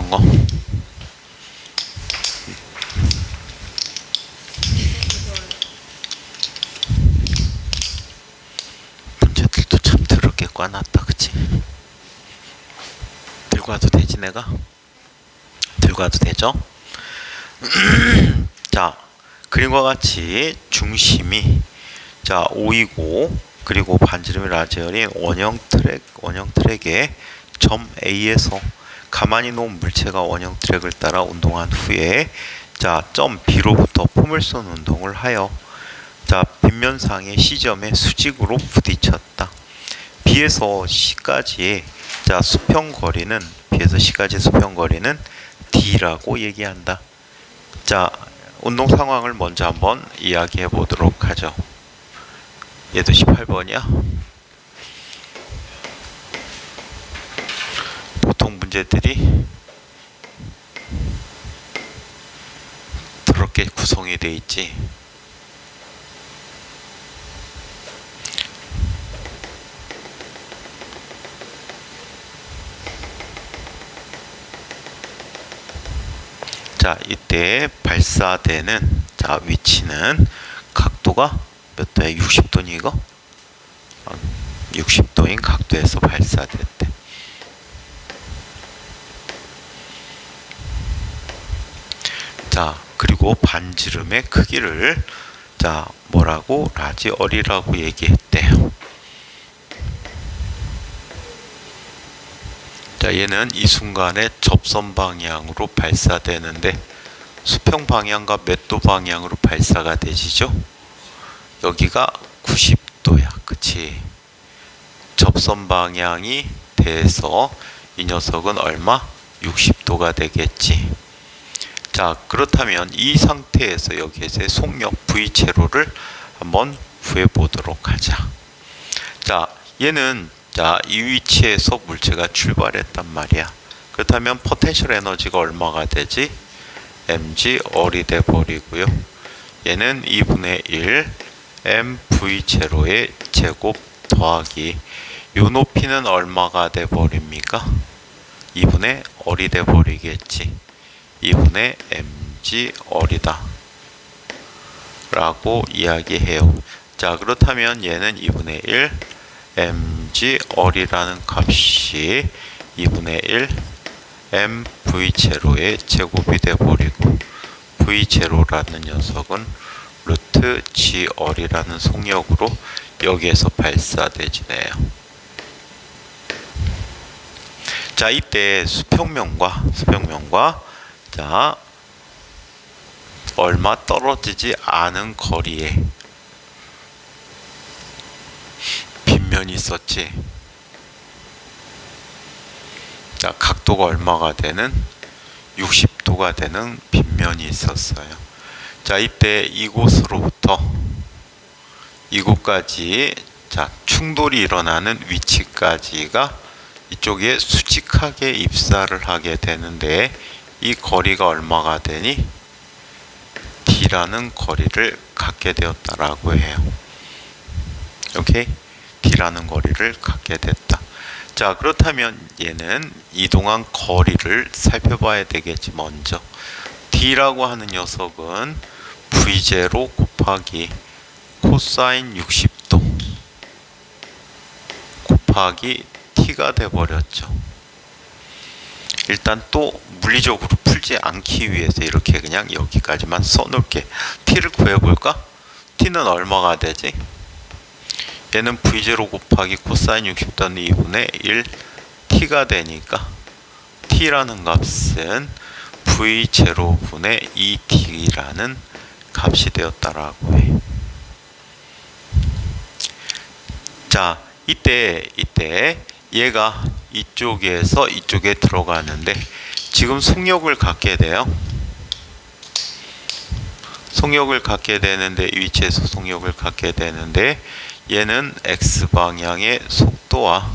이런 거. 문제들도 참 더럽게 꽈놨다, 그치? 들고 와도 되지, 내가? 들고 와도 되죠? 자, 그림과 같이 중심이 자 5이고, 그리고 반지름이 라지얼이 원형 트랙에 점 A에서 가만히 놓은 물체가 원형 트랙을 따라 운동한 후에 자 점 B로부터 포물선 운동을 하여 자 빗면상의 C점에 수직으로 부딪혔다. B에서 C까지의 자 수평거리는 B에서 C까지의 수평거리는 D라고 얘기한다. 자 운동 상황을 먼저 한번 이야기해 보도록 하죠. 얘도 18번이야. 보통 문제들이 더럽게 구성이 돼 있지. 자, 이때 발사되는 자 위치는 각도가 몇 도야? 60도니 이거? 60도인 각도에서 발사됐대. 자, 그리고 반지름의 크기를 자 뭐라고? 라지얼이라고 얘기했대요. 자, 얘는 이 순간에 접선 방향으로 발사되는데 수평 방향과 몇 도 방향으로 발사가 되시죠? 여기가 90도야, 그치? 접선 방향이 돼서 이 녀석은 얼마? 60도가 되겠지. 자, 그렇다면 이 상태에서 여기에서 속력 V제로를 한번 구해 보도록 하자. 자, 얘는 자, 이 위치에서 물체가 출발했단 말이야. 그렇다면 포텐셜 에너지가 얼마가 되지? mg 얼이 돼 버리고요. 얘는 2분의 1 mv0의 제곱 더하기 요 높이는 얼마가 돼 버립니까? 2분의 얼이 돼 버리겠지. 2분의 mg 얼이다 라고 이야기해요. 자, 그렇다면 얘는 2분의 1 mg 얼이라는 값이 2분의 1 mv0의 제곱이 돼 버리고 v0라는 녀석은 루트 g 얼이라는 속력으로 여기에서 발사되지네요. 자, 이때 수평면과 자 얼마 떨어지지 않은 거리에 빗면이 있었지. 자, 각도가 얼마가 되는? 60도가 되는 빗면이 있었어요. 자, 이때 이곳으로부터 이곳까지 자 충돌이 일어나는 위치까지가 이쪽에 수직하게 입사를 하게 되는데 이 거리가 얼마가 되니? D라는 거리를 갖게 되었다라고 해요. 오케이? D라는 거리를 갖게 됐다. 자, 그렇다면 얘는 이동한 거리를 살펴봐야 되겠지. 먼저 D라고 하는 녀석은 V0 곱하기 코사인 60도 곱하기 T가 돼버렸죠. 일단 또 물리적으로 풀지 않기 위해서 이렇게 그냥 여기까지만 써놓을게. T를 구해볼까? T는 얼마가 되지? 얘는 V0 곱하기 코사인 60도는 2분의 1 T가 되니까 T라는 값은 V0분의 2T라는 값이 되었다라고 해. 자, 이때 얘가 이쪽에서 이쪽에 들어가는데 지금 속력을 갖게 돼요. 속력을 갖게 되는데 이 위치에서 속력을 갖게 되는데 얘는 X방향의 속도와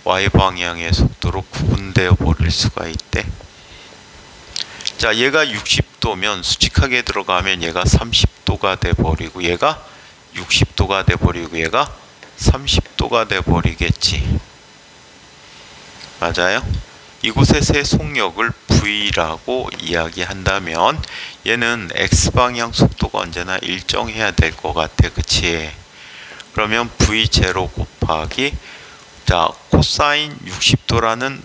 Y방향의 속도로 구분되어 버릴 수가 있대. 자, 얘가 60도면 수직하게 들어가면 얘가 30도가 돼 버리고 얘가 60도가 돼 버리고 얘가 30도가 돼 버리겠지. 맞아요? 이곳에서의 속력을 V라고 이야기한다면 얘는 X방향 속도가 언제나 일정해야 될 것 같아. 그치? 그러면 V0 곱하기 코사인 60도라는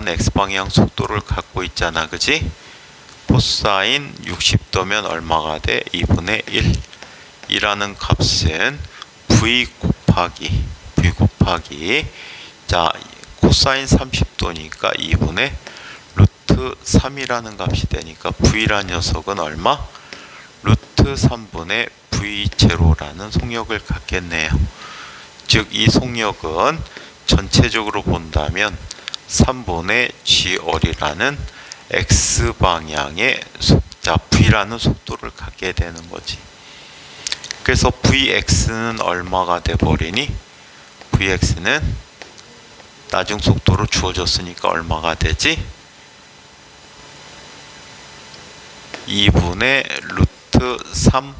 X방향 속도를 갖고 있잖아. 그치? 코사인 60도면 얼마가 돼? 2분의 1 이라는 값은 V 곱하기 코사인 30도니까 2분의 루트 3이라는 값이 되니까 V라는 녀석은 얼마? 루트 3분의 V0라는 속력을 갖겠네요. 즉 이 속력은 전체적으로 본다면 3분의 G월이라는 X방향의 V라는 속도를 갖게 되는 거지. 그래서 Vx는 얼마가 돼버리니? Vx는 나중 속도로 주어졌으니까 얼마가 되지? 2분의 루트 3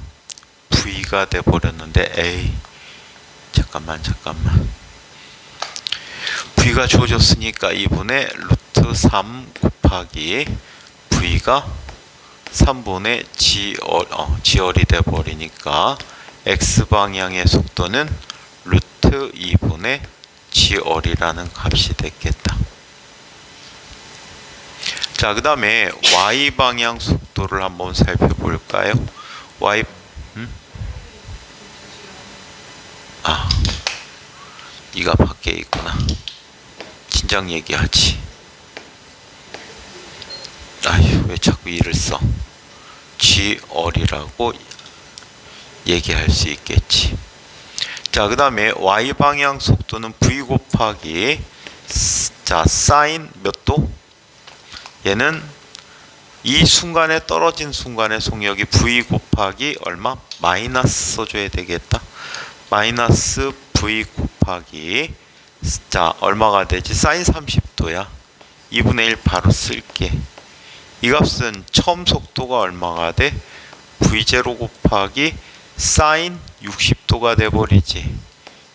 V가 돼버렸는데 에이 잠깐만 V가 주어졌으니까 2분의 루트 3 곱하기 V가 3분의 G월이 돼버리니까 X방향의 속도는 루트 2분의 G월이라는 값이 됐겠다. 자, 그 다음에 Y방향 속도를 한번 살펴볼까요? 이가 밖에 있구나. 진작 얘기하지. 아휴, 왜 자꾸 이를 써? G월이라고 얘기할 수 있겠지. 자, 그 다음에 Y방향 속도는 V 곱하기 사인 몇 도? 얘는 이 순간에 떨어진 순간의 속력이 V 곱하기 얼마? 마이너스 써줘야 되겠다. 마이너스 V 곱하기 얼마가 되지? 사인 30도야. 2분의 1 바로 쓸게. 이 값은 처음 속도가 얼마가 돼? V0 곱하기 사인 60도가 돼버리지.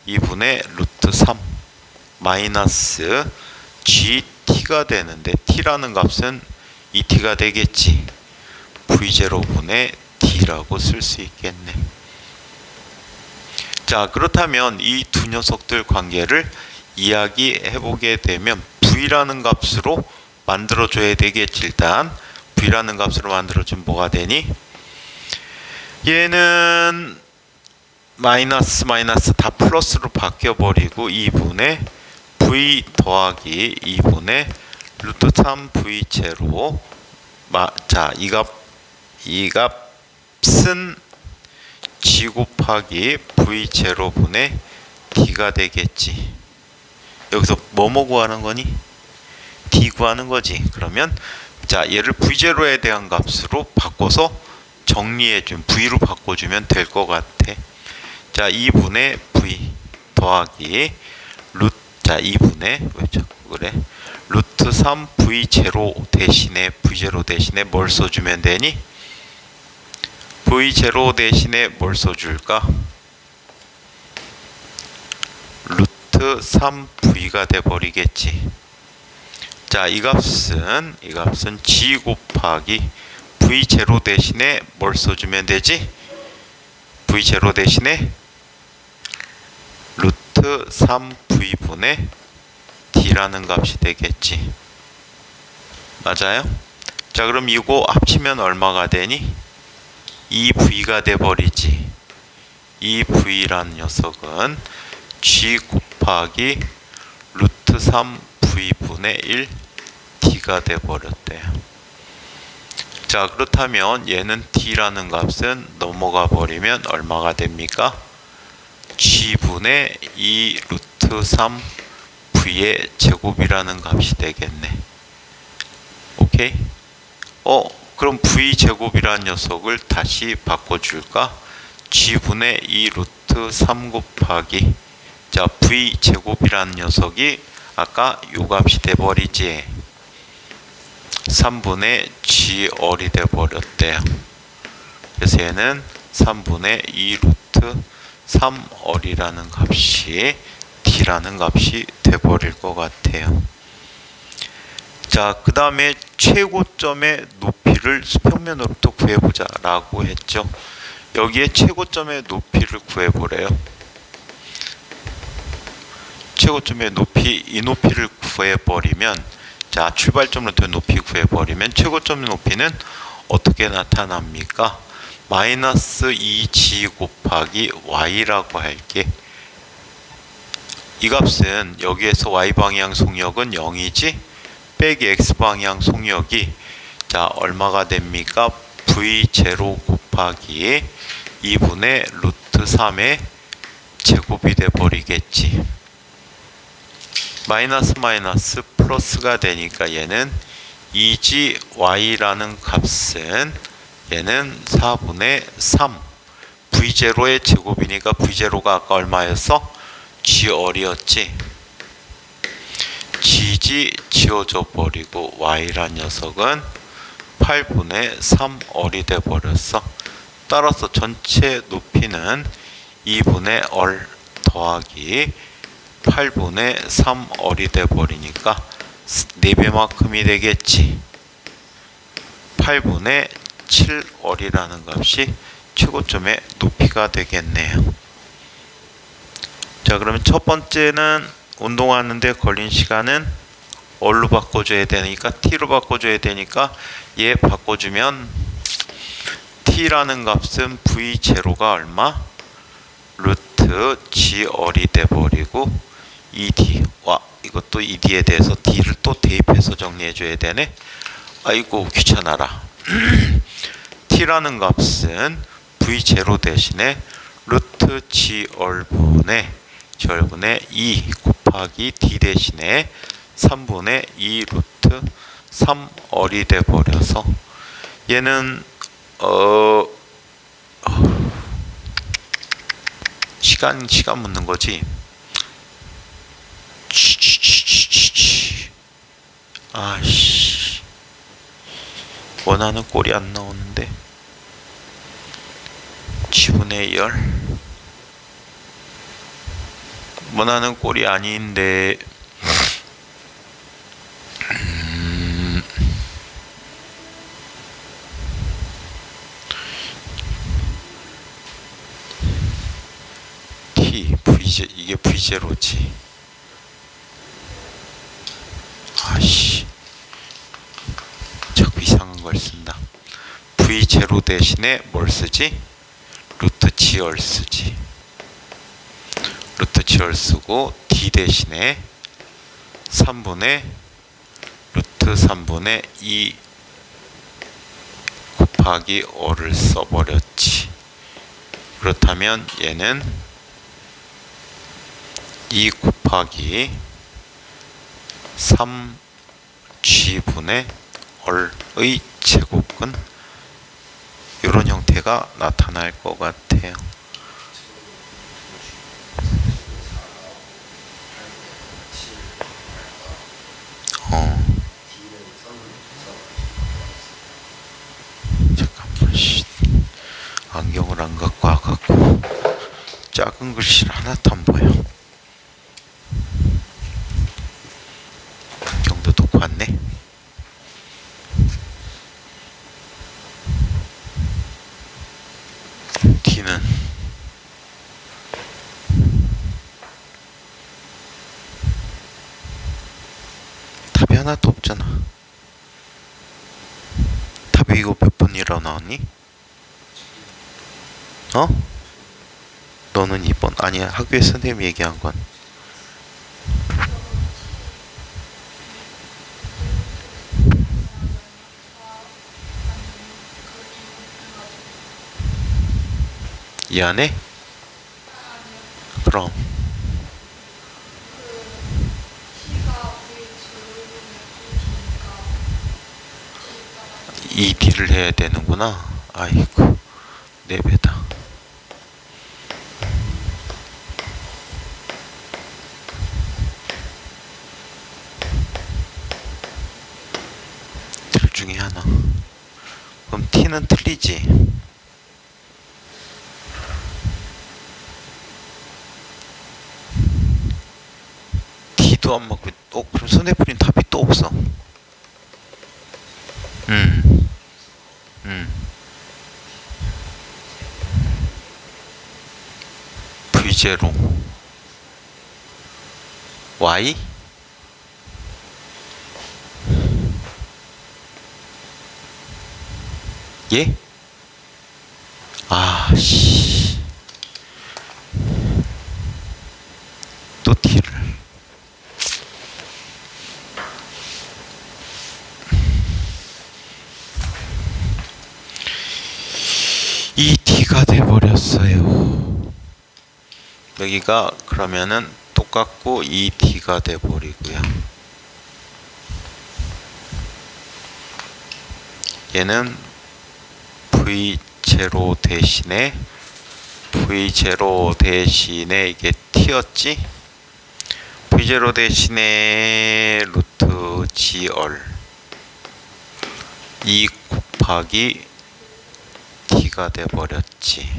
2분의 루트 3 마이너스 GT가 되는데 T라는 값은 2T가 되겠지. V0분의 D라고 쓸 수 있겠네. 자, 그렇다면 이 두 녀석들 관계를 이야기해보게 되면 V라는 값으로 만들어줘야 되겠지. 일단 V라는 값으로 만들어주면 뭐가 되니? 얘는 마이너스 다 플러스로 바뀌어버리고 2분의 V 더하기 2분의 루트 3 V0 이 값은 G 곱하기 V0분의 D가 되겠지. 여기서 뭐뭐 구하는 거니? D 구하는 거지. 그러면 얘를 V0에 대한 값으로 바꿔서 정리해주면 V로 바꿔주면 될 것 같아. 2분의 V 더하기 2분의 왜 자꾸 그래? 루트 3 V0 대신에 뭘 써주면 되니? V0 대신에 뭘 써줄까? 루트 3V가 돼버리겠지. 이 값은 G 곱하기 V0 대신에 뭘 써주면 되지? V0 대신에 루트 3V분의 D라는 값이 되겠지. 맞아요? 그럼 이거 합치면 얼마가 되니? 2V가 돼버리지. 2V라는 녀석은 G 곱하기 루트 3V분의 1 D가 돼버렸대요. 그렇다면 얘는 D라는 값은 넘어가 버리면 얼마가 됩니까? G분의 2 루트 3 V의 제곱이라는 값이 되겠네. 오케이? 그럼 V 제곱이라는 녀석을 다시 바꿔줄까? G분의 2 루트 3 곱하기 V 제곱이라는 녀석이 아까 요 값이 돼버리지. 3분의 G월이 돼버렸대요. 그래서 얘는 3분의 2 루트 3월이라는 값이 t라는 값이 돼버릴 것 같아요. 자, 그 다음에 최고점의 높이를 수평면으로부터 구해보자 라고 했죠. 여기에 최고점의 높이를 구해보래요. 최고점의 높이, 이 높이를 구해버리면, 자, 출발점부터 높이 구해버리면 최고점의 높이는 어떻게 나타납니까? 마이너스 2g 곱하기 y라고 할게. 이 값은 여기에서 y방향 속력은 0이지 빼기 x방향 속력이 자 얼마가 됩니까? v0 곱하기 2분의 루트 3의 제곱이 돼버리겠지. 마이너스 마이너스 플러스가 되니까 얘는 2gy라는 값은 얘는 4분의 3 v0의 제곱이니까 v0가 아까 얼마였어? g얼이었지. gg 지워져 버리고 y란 녀석은 8분의 3얼이 돼 버렸어. 따라서 전체 높이는 2분의 얼 더하기 8분의 3얼이 돼 버리니까 4배만큼이 되겠지. 8분의 7얼이라는 값이 최고점의 높이가 되겠네요. 자, 그러면 첫 번째는 운동하는데 걸린 시간은 얼로 바꿔줘야 되니까 t로 바꿔줘야 되니까 얘 바꿔주면 t라는 값은 v0가 얼마? 루트 g얼이 돼버리고 2d. 와, 이것도 2d에 대해서 d를 또 대입해서 정리해줘야 되네. 아이고 귀찮아라. t라는 값은 v0 대신에 루트 g얼분의 2 곱하기 d 대신에 3분의 2 루트 3얼이 돼버려서 얘는 시간 묻는 거지. 아씨, 원하는 꼴이 안 나오는데. 지분의 2열 원하는 꼴이 아닌데. t v 이게 v0지. 아씨, 자꾸 이상한 걸 쓴다. v0 대신에 뭘 쓰지? 루트 g얼 쓰지. 루트 g얼 쓰고 d 대신에 3분의 루트 3분의 2 곱하기 어를 써버렸지. 그렇다면 얘는 2 곱하기 3g분의 얼의 제곱은 이런 형태가 나타날 것 같아요. 잠깐만, 안경을 안 갖고 와갖고 작은 글씨를 하나도 안 보여. 안경도 놓고 왔네. D는 답이 하나도 없잖아. 답이 이거 몇 번이라 나왔니? 너는 2번. 아니야, 학교에 선생님이 얘기한 건 이 안에? 그럼 이 D를 해야 되는구나. 아이고, 4배다. 둘 중에 하나. 그럼 T는 틀리지. D도 안 맞고 그럼 손해풀이는 답이 또 없어. V0 Y 예? 아씨 또 T를 이 T가 돼버렸어요. 여기가 그러면은 똑같고 이 T가 돼버리고요. 얘는 V0 대신에 이게 T였지? V0 대신에 루트 GR 2 곱하기 T가 돼버렸지.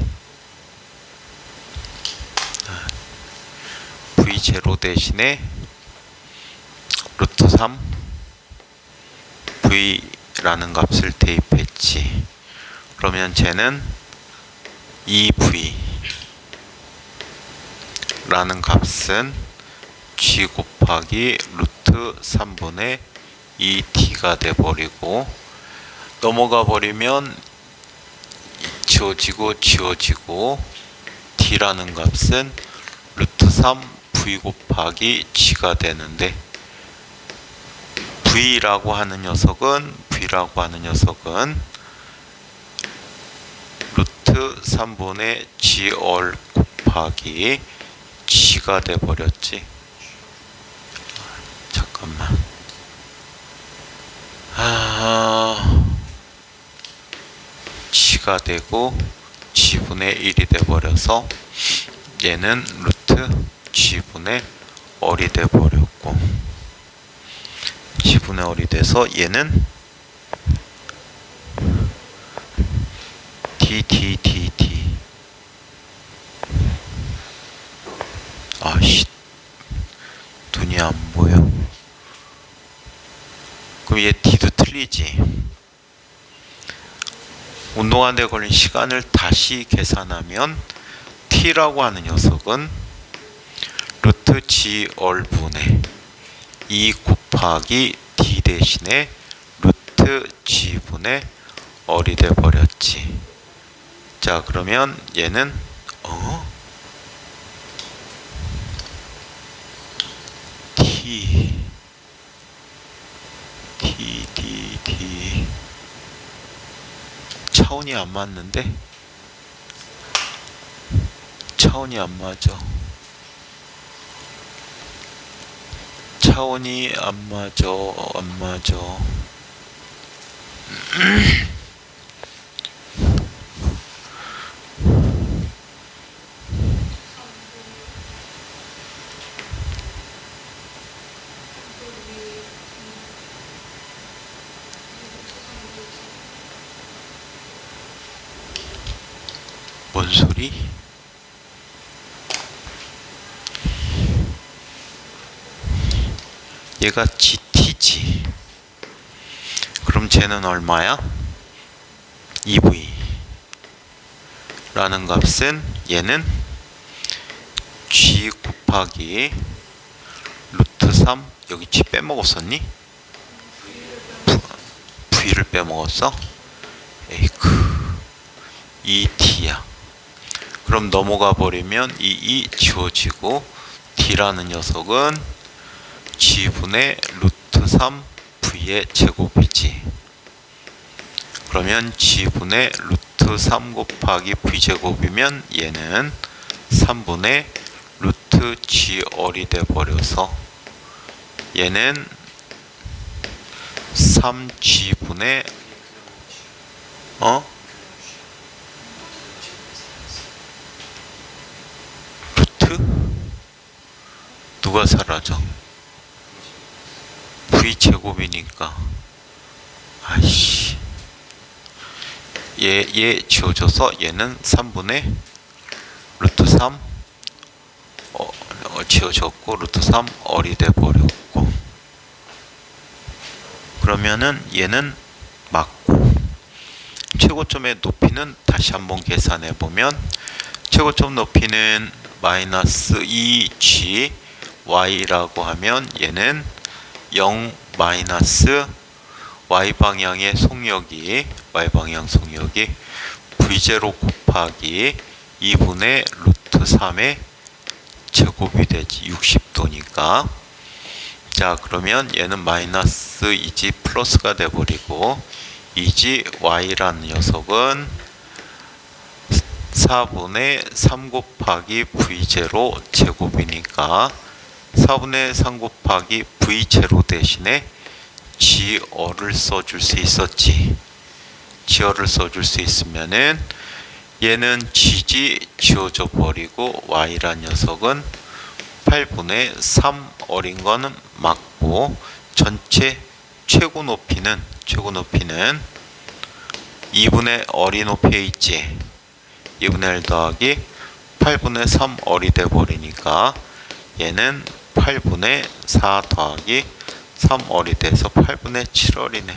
V0 대신에 루트 3 V라는 값을 대입했지. 그러면 쟤는 2V 라는 값은 G 곱하기 루트 3분의 2T가 돼버리고, 넘어가 버리면 지워지고 T라는 값은 루트 3 V 곱하기 G가 되는데, V라고 하는 녀석은 루트 3분의 GR 곱하기 G가 돼버렸지. 잠깐만. G가 되고 G분의 1이 돼버려서 얘는 루트 G분의 R이 돼버렸고, G분의 R이 돼서 얘는 D 아씨 눈이 안 보여. 그럼 얘 D도 틀리지. 운동하는데 걸린 시간을 다시 계산하면 T라고 하는 녀석은 루트 GR분의 2 곱하기 D 대신에 루트 G분의 R이 돼버렸지. 자, 그러면 얘는 T 차원이 안 맞는데? 차원이 안 맞아. 차원이 안 맞아. 뭔 소리? 얘가 GT지. 그럼 쟤는 얼마야? 2V 라는 값은 얘는 G 곱하기 루트 3, 여기 G 빼먹었었니? V를 빼먹었어? 에이크 2T야. 그럼 넘어가 버리면 이 지워지고 D라는 녀석은 G분의 루트 3 V의 제곱이지. 그러면 G분의 루트 3 곱하기 V 제곱이면 얘는 3분의 루트 GR이 돼버려서 얘는 3G분의 루트? 누가 사라져? V 제곱이니까. 아이씨. 얘 지워져서 얘는 3분의 루트 3 지워졌고 루트 3 얼이 돼버렸고, 그러면은 얘는 맞고, 최고점의 높이는 다시 한번 계산해 보면 최고점 높이는 마이너스 2g y라고 하면 얘는 0 마이너스 y방향의 속력이 v0 곱하기 2분의 루트 3의 제곱이 되지. 60도니까. 자, 그러면 얘는 마이너스 2g 플러스가 돼버리고, 2g y라는 녀석은 4분의 3 곱하기 v0 제곱이니까 4분의 3 곱하기 v0 대신에 g어를 써줄 수 있었지. g어를 써줄 수 있으면은 얘는 gg 지워져 버리고 y란 녀석은 8분의 3 어린 거는 맞고, 전체 최고 높이는 2분의 어리 높이에 있지. 2분의 1 더하기 8분의 3 어리 돼버리니까 얘는 8분의 4 더하기 3 어리 돼서 8분의 7 어리네.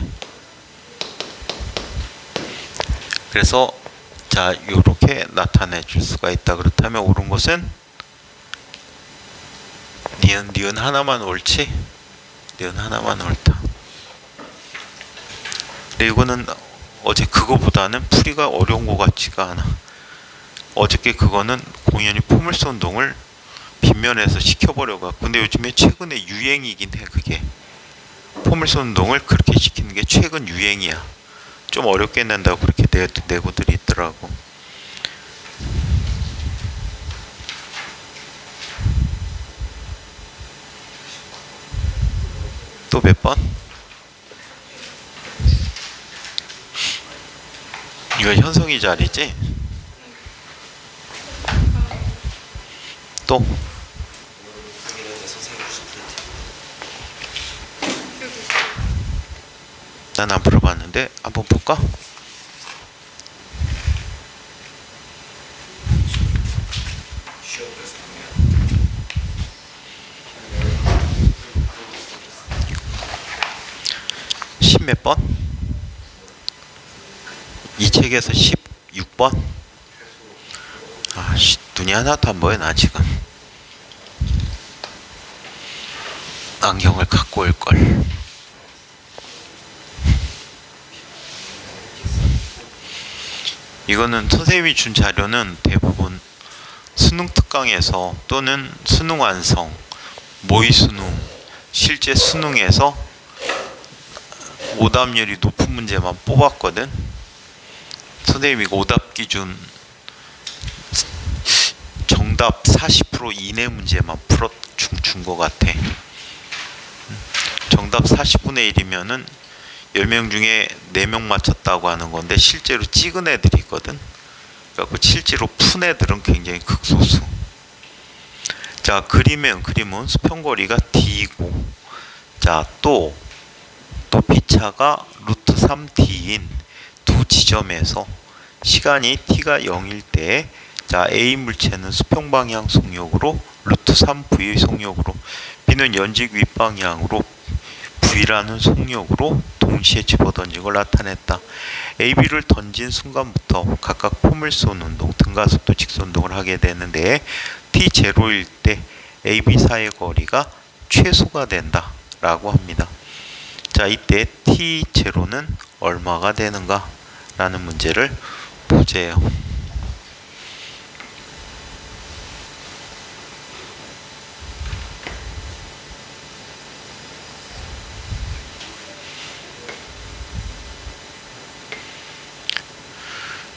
그래서 자, 요렇게 나타내 줄 수가 있다. 그렇다면 옳은 것은 니은 하나만 옳지? 니은 하나만 옳다. 근데 이거는 어제 그거보다는 풀이가 어려운 것 같지가 않아. 어저께 그거는 공연히 포물선 운동을 빗면에서 시켜버려갖고, 근데 요즘에 최근에 유행이긴 해. 그게 포물선 운동을 그렇게 시키는 게 최근 유행이야. 좀 어렵게 낸다고 그렇게 내고들이 있더라고. 또 몇 번? 이거 현성이 자리지? 또? 난 안 풀어봤는데 한번 볼까? 몇 번? 이 책에서 16번? 아, 눈이 하나도 안 보여. 나 지금 안경을 갖고 올걸. 이거는 선생님이 준 자료는 대부분 수능 특강에서 또는 수능 완성, 모의 수능, 실제 수능에서 오답률이 높은 문제만 뽑았거든. 선생님이 오답 기준 정답 40% 이내 문제만 준 것 같아. 정답 40분의 1이면은 10명 중에 4명 맞췄다고 하는 건데 실제로 찍은 애들이 있거든. 그래갖고 실제로 푼 애들은 굉장히 극소수. 자, 그림은 수평거리가 d이고, 자, 또 높이차가 루트 3d인 두 지점에서 시간이 t가 0일 때, 자, A 물체는 수평방향 속력으로 루트 3v 속력으로, B는 연직 윗방향으로 V라는 속력으로 동시에 집어던진 걸 나타냈다. AB를 던진 순간부터 각각 포물선 운동, 등가속도 직선 운동을 하게 되는데 T0일 때 AB 사이의 거리가 최소가 된다 라고 합니다. 자, 이때 T0는 얼마가 되는가 라는 문제를 보재요.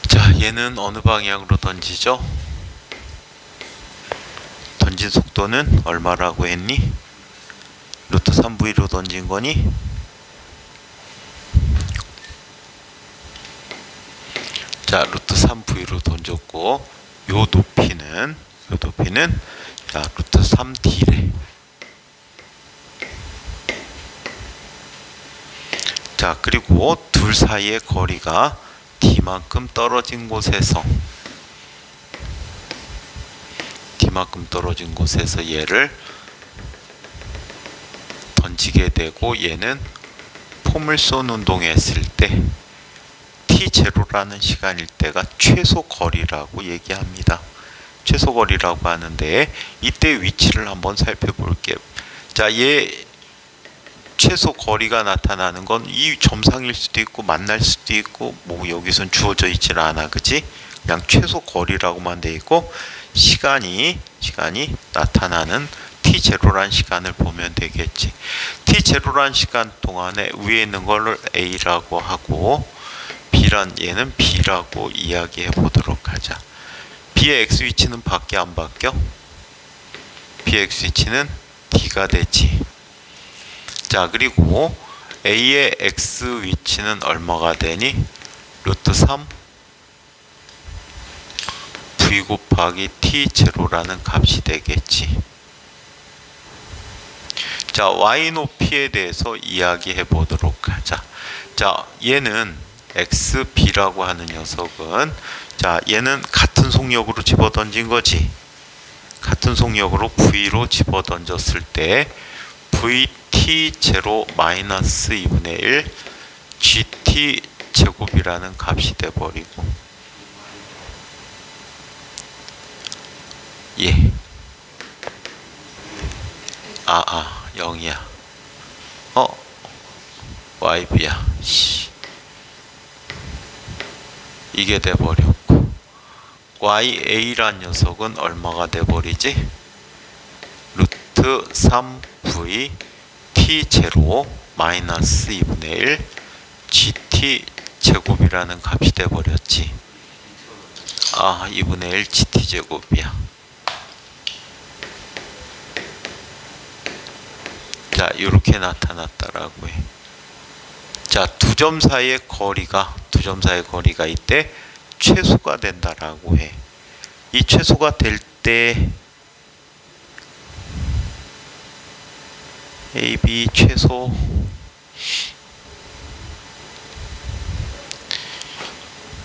자, 얘는 어느 방향으로 던지죠? 던진 속도는 얼마라고 했니? 루트 3V로 던진 거니? 자, 루트 3V로 던졌고, 요 높이는 자, 루트 3D래. 자, 그리고 둘 사이의 거리가 D만큼 떨어진 곳에서 이만큼 떨어진 곳에서 얘를 던지게 되고, 얘는 포물선 운동했을 때 t0라는 시간일 때가 최소 거리라고 얘기합니다. 최소 거리라고 하는데, 이때 위치를 한번 살펴볼게요. 자, 얘 최소 거리가 나타나는 건 이 점상일 수도 있고 만날 수도 있고, 뭐 여기선 주어져 있질 않아, 그치? 그냥 최소 거리라고만 돼 있고, 시간이 나타나는 t0란 시간을 보면 되겠지. t0란 시간 동안에 위에 있는 걸 a라고 하고, 얘는 b라고 이야기해 보도록 하자. b의 x 위치는 밖에 안 바뀌어? b의 x 위치는 d가 되지. 자, 그리고 a의 x 위치는 얼마가 되니? 루트 3 v 곱하기 t0라는 값이 되겠지. 자, y 높이에 대해서 이야기해 보도록 하자. 자, 얘는 xb라고 하는 녀석은, 자, 얘는 같은 속력으로 집어던진 거지. 같은 속력으로 v로 집어던졌을 때 vt0 마이너스 2분의 1 gt 제곱이라는 값이 돼버리고, 예, 0이야. yb야. 이게 돼버렸고, ya란 녀석은 얼마가 돼버리지? 루트 3v t0 마이너스 2분의 1 gt 제곱이라는 값이 돼버렸지. 2분의 1 gt 제곱이야. 자, 이렇게 나타났다라고 해. 자, 두 점 사이의 거리가 이때 최소가 된다라고 해. 이 최소가 될 때 AB 최소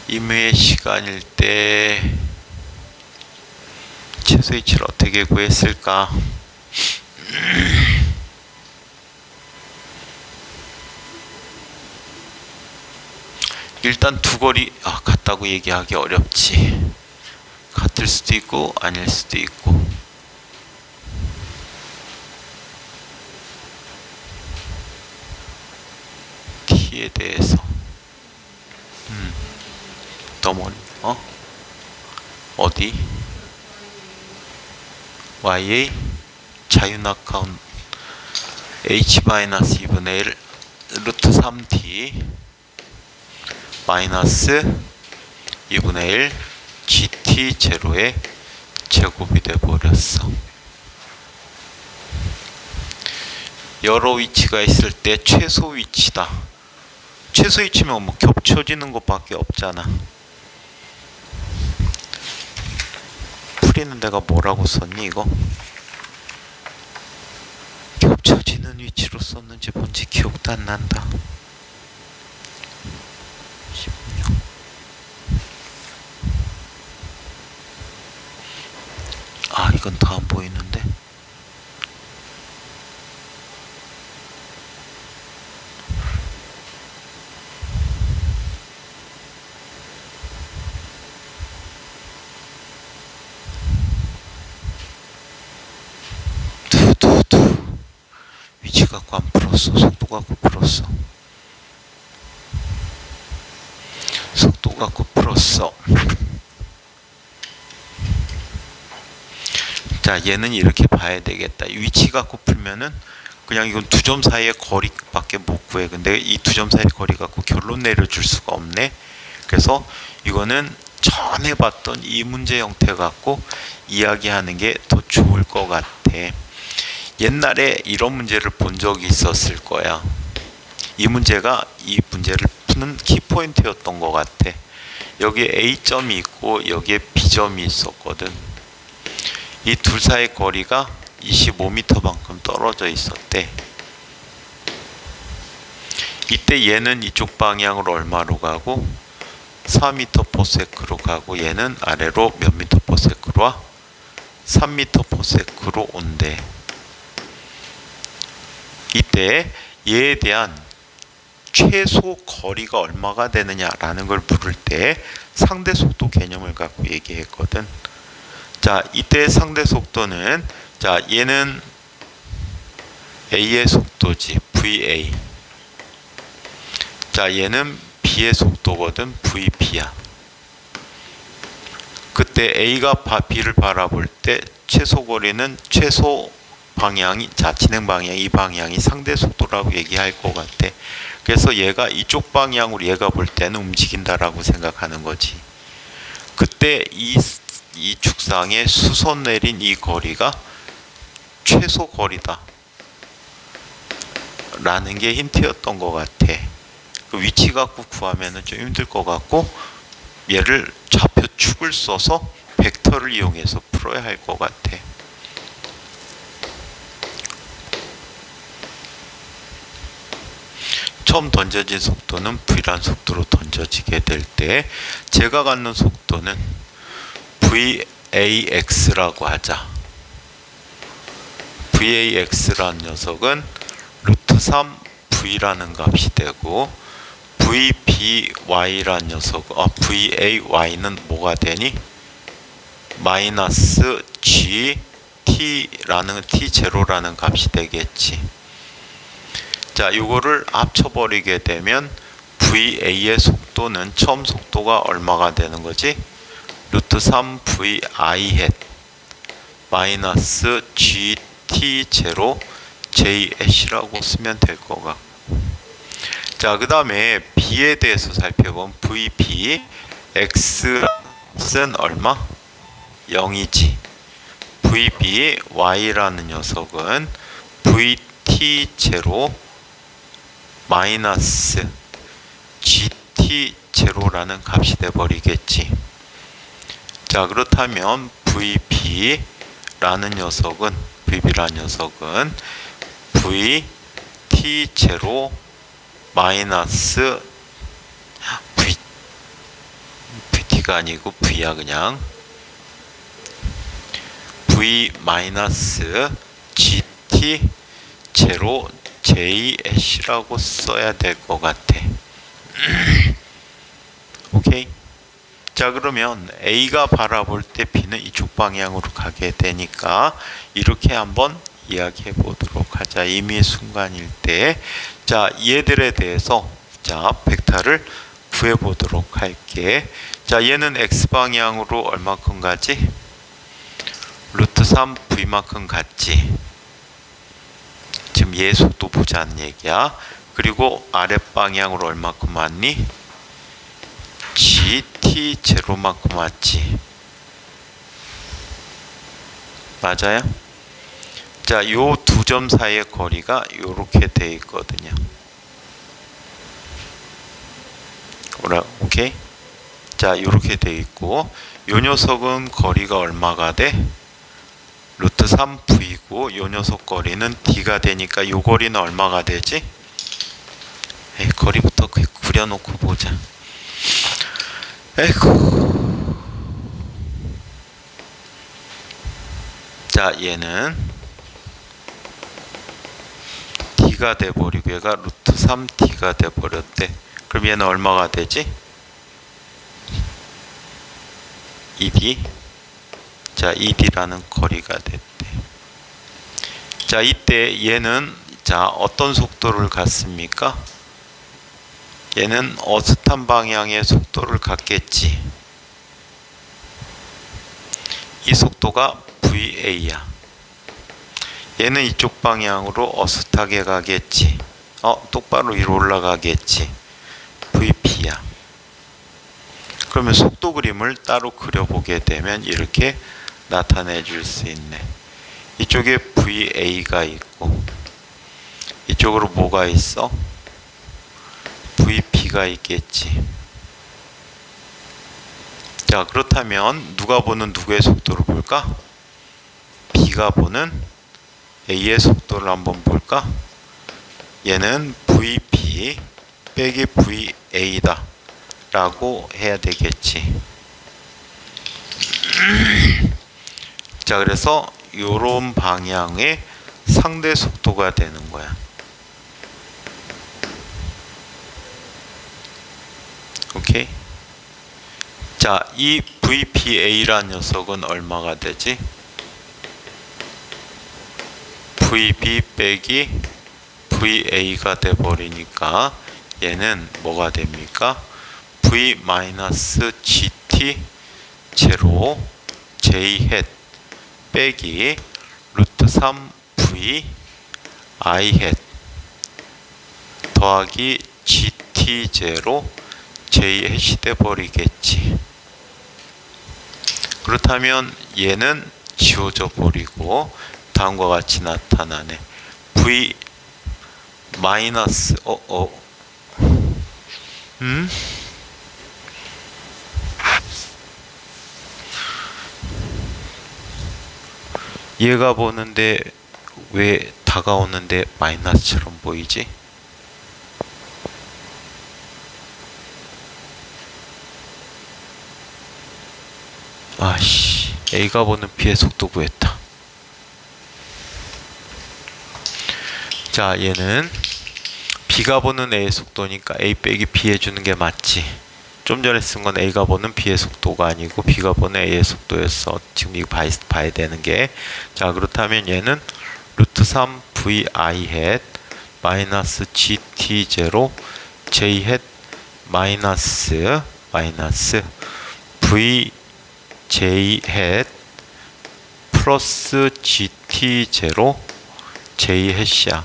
임의 시간일 때 최소 위치를 어떻게 구했을까? 일단 두 거리 같다고 얘기하기 어렵지. 같을 수도 있고 아닐 수도 있고. t에 대해서 더 멀리 어디? y의 자유낙하운 h-2분의 1 루트 3t 마이너스 2분의 1 gt 제로의 제곱이 돼버렸어. 여러 위치가 있을 때 최소 위치다. 최소 위치면 뭐 겹쳐지는 것밖에 없잖아. 풀이는 내가 뭐라고 썼니 이거? 겹쳐지는 위치로 썼는지 뭔지 기억도 안 난다. 16. 이건 더 안 보이는데. 위치 갖고 안 풀었어. 속도 갖고 풀었어. 속도 갖고 풀었어. 자, 얘는 이렇게 봐야 되겠다. 위치 갖고 풀면은 그냥 이건 두 점 사이의 거리밖에 못 구해. 근데 이 두 점 사이의 거리 갖고 결론 내려줄 수가 없네. 그래서 이거는 전에 봤던 이 문제 형태 갖고 이야기하는 게 더 좋을 것 같아. 옛날에 이런 문제를 본 적이 있었을 거야. 이 문제가 이 문제를 푸는 키포인트였던 것 같아. 여기에 A점이 있고 여기에 B점이 있었거든. 이 둘 사이의 거리가 25m만큼 떨어져 있었대. 이때 얘는 이쪽 방향으로 얼마로 가고 4m/s로 가고 얘는 아래로 몇 m/s로 와? 3m/s로 온대. 이때 얘에 대한 최소 거리가 얼마가 되느냐라는 걸 물을 때 상대 속도 개념을 갖고 얘기했거든. 자, 이때 상대 속도는, 자, 얘는 A의 속도지, VA. 자, 얘는 B의 속도거든, VB야. 그때 A가 B를 바라볼 때 최소 거리는 최소 방향이, 자, 진행 방향, 이 방향이 상대 속도라고 얘기할 것 같아. 그래서 얘가 이쪽 방향으로 얘가 볼 때는 움직인다라고 생각하는 거지. 그때 이 축상에 수선 내린 이 거리가 최소 거리다 라는 게 힌트였던 것 같아. 그 위치 갖고 구하면은 좀 힘들 것 같고, 얘를 좌표축을 써서 벡터를 이용해서 풀어야 할 것 같아. 처음 던져진 속도는 V란 속도로 던져지게 될 때 제가 갖는 속도는 VAX라고 하자. VAX라는 녀석은 루트 3 V라는 값이 되고, VBY라는 녀석, VAY는 뭐가 되니? 마이너스 GT라는 T0라는 값이 되겠지. 자, 요거를 합쳐버리게 되면 VA의 속도는 처음 속도가 얼마가 되는 거지? 루트 3VI 햇 마이너스 GT0 JH라고 쓰면 될 것 같고. 자, 그 다음에 B에 대해서 살펴보면 VB X는 얼마? 0이지. VB Y라는 녀석은 VT0 마이너스 GT0라는 값이 돼버리겠지. 자, 그렇다면 VB라는 녀석은 VT0 마이너스 VT가 아니고 V야, 그냥 V 마이너스 GT0 JH라고 써야 될 것 같아. 오케이. 자, 그러면 A가 바라볼 때 B는 이쪽 방향으로 가게 되니까 이렇게 한번 이야기해 보도록 하자. 임의 순간일 때. 자, 얘들에 대해서, 자, 벡터를 구해 보도록 할게. 자, 얘는 X방향으로 얼마큼 가지? 루트 3 V만큼 갔지. 지금 얘 속도 보자는 얘기야. 그리고 아랫방향으로 얼마큼 왔니? GT0만큼 왔지. 맞아요? 자, 요 두 점 사이의 거리가 요렇게 돼 있거든요. 오케이? 자, 요렇게 돼 있고, 요 녀석은 거리가 얼마가 돼? 루트 3V고, 요 녀석 거리는 D가 되니까 요 거리는 얼마가 되지? 거리부터 그려놓고 보자. 에이구. 자, 얘는 D가 돼버리고 얘가 루트 3D가 돼버렸대. 그럼 얘는 얼마가 되지? 2D. 자, 2D라는 거리가 됐대. 자, 이때 얘는, 자, 어떤 속도를 갖습니까? 얘는 어슷한 방향의 속도를 갖겠지. 이 속도가 VA야. 얘는 이쪽 방향으로 어슷하게 가겠지. 똑바로 위로 올라가겠지. VP야. 그러면 속도 그림을 따로 그려보게 되면 이렇게 나타내 줄 수 있네. 이쪽에 VA가 있고, 이쪽으로 뭐가 있어? VP가 있겠지. 자, 그렇다면 누가 보는 누구의 속도를 볼까? B가 보는 A의 속도를 한번 볼까? 얘는 VP 빼기 VA다 라고 해야 되겠지. 자, 그래서 요런 방향의 상대 속도가 되는 거야. 오케이? 자, 이 VBA라는 녀석은 얼마가 되지? VB 빼기 VA가 돼버리니까 얘는 뭐가 됩니까? V-GT 제로 J 햇 빼기 루트 3 V I 햇 더하기 GT 제로 J 햇이 돼버리겠지. 그렇다면 얘는 지워져 버리고 다음과 같이 나타나네. V 마이너스 얘가 보는데 왜 다가오는데 마이너스처럼 보이지? 아씨, A가 보는 B의 속도 구했다. 자, 얘는 B가 보는 A의 속도니까 A 빼기 B 해주는 게 맞지. 좀 전에 쓴 건 A가 보는 B의 속도가 아니고 B가 보는 A의 속도였어. 지금 이거 봐야 되는 게. 자, 그렇다면 얘는 루트 3 VI 햇 마이너스 GT 제로 J 햇 마이너스 VJ 햇 플러스 GT 제로 J 햇이야.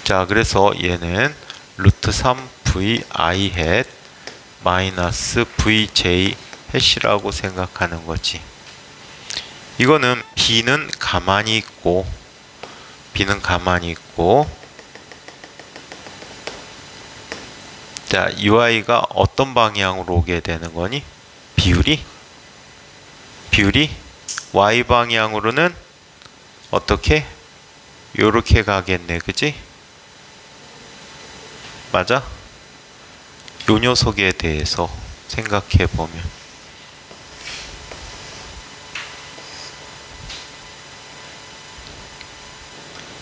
자, 그래서 얘는 루트 3 VI 햇 마이너스 VJ 햇이라고 생각하는 거지. 이거는 B는 가만히 있고 자, UI가 어떤 방향으로 오게 되는 거니? 비율이 Y 방향으로는 어떻게? 요렇게 가겠네, 그지? 맞아? 요 녀석에 대해서 생각해 보면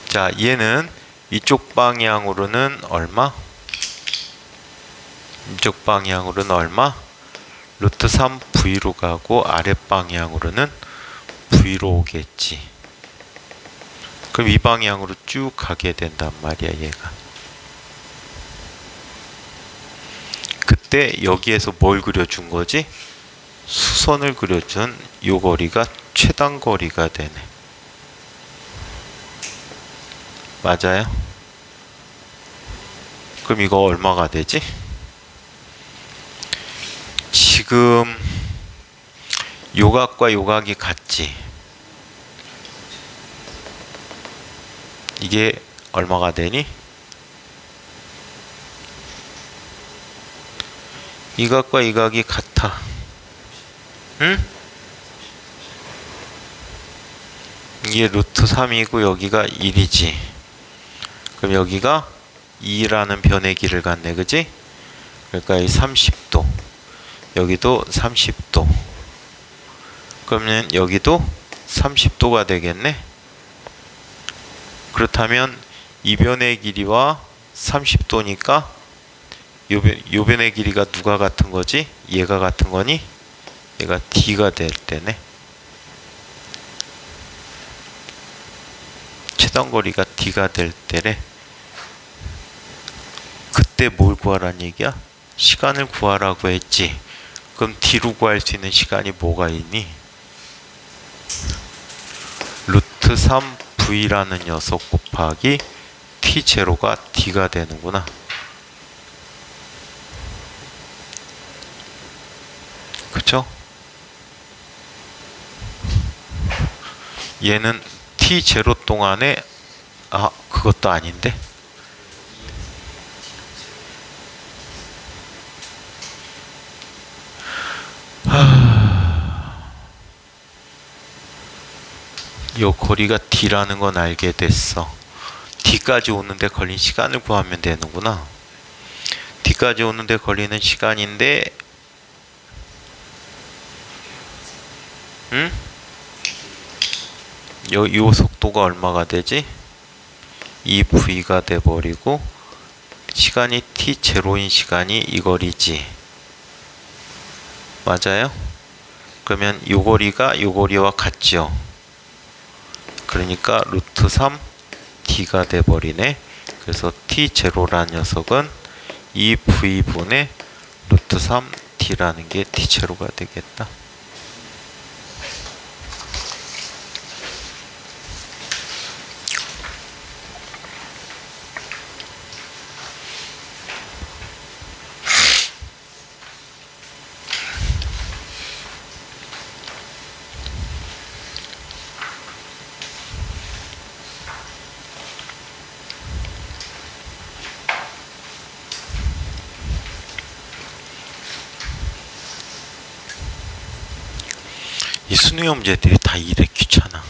자, 얘는 이쪽 방향으로는 얼마? 이쪽 방향으로는 얼마? 루트 3 V로 가고 아랫 방향으로는 V로 오겠지. 그럼 이 방향으로 쭉 가게 된단 말이야, 얘가. 그때 여기에서 뭘 그려준 거지? 수선을 그려준 요 거리가 최단 거리가 되네. 맞아요? 그럼 이거 얼마가 되지? 지금 요각과 요각이 같지? 이게 얼마가 되니? 이 각과 이 각이 같아. 응? 이게 루트 3이고 여기가 1이지. 그럼 여기가 2라는 변의 길을 갔네, 그지? 그러니까 이 30도. 여기도 30도. 그러면 여기도 30도가 되겠네. 그렇다면 이 변의 길이와 30도니까 요 변의 길이가 누가 같은 거지? 얘가 같은 거니? 얘가 D가 될 때네. 최단 거리가 D가 될 때래. 그때 뭘 구하라는 얘기야? 시간을 구하라고 했지. 그럼 D로 구할 수 있는 시간이 뭐가 있니? 루트 3 V라는 녀석 곱하기 T0가 D가 되는구나. 그쵸? 얘는 T0 동안에 그것도 아닌데? 요 거리가 D라는 건 알게 됐어. D까지 오는데 걸린 시간을 구하면 되는구나. D까지 오는데 걸리는 시간인데, 응? 요 속도가 얼마가 되지? 2v가 돼버리고 시간이 t0인 시간이 이 거리지. 맞아요? 그러면 요 거리가 요 거리와 같죠. 그러니까 루트 3t가 돼버리네. 그래서 t0라는 녀석은 2v분의 루트 3t라는 게 t0가 되겠다. 이 수능형 문제들이 다 이래 귀찮아.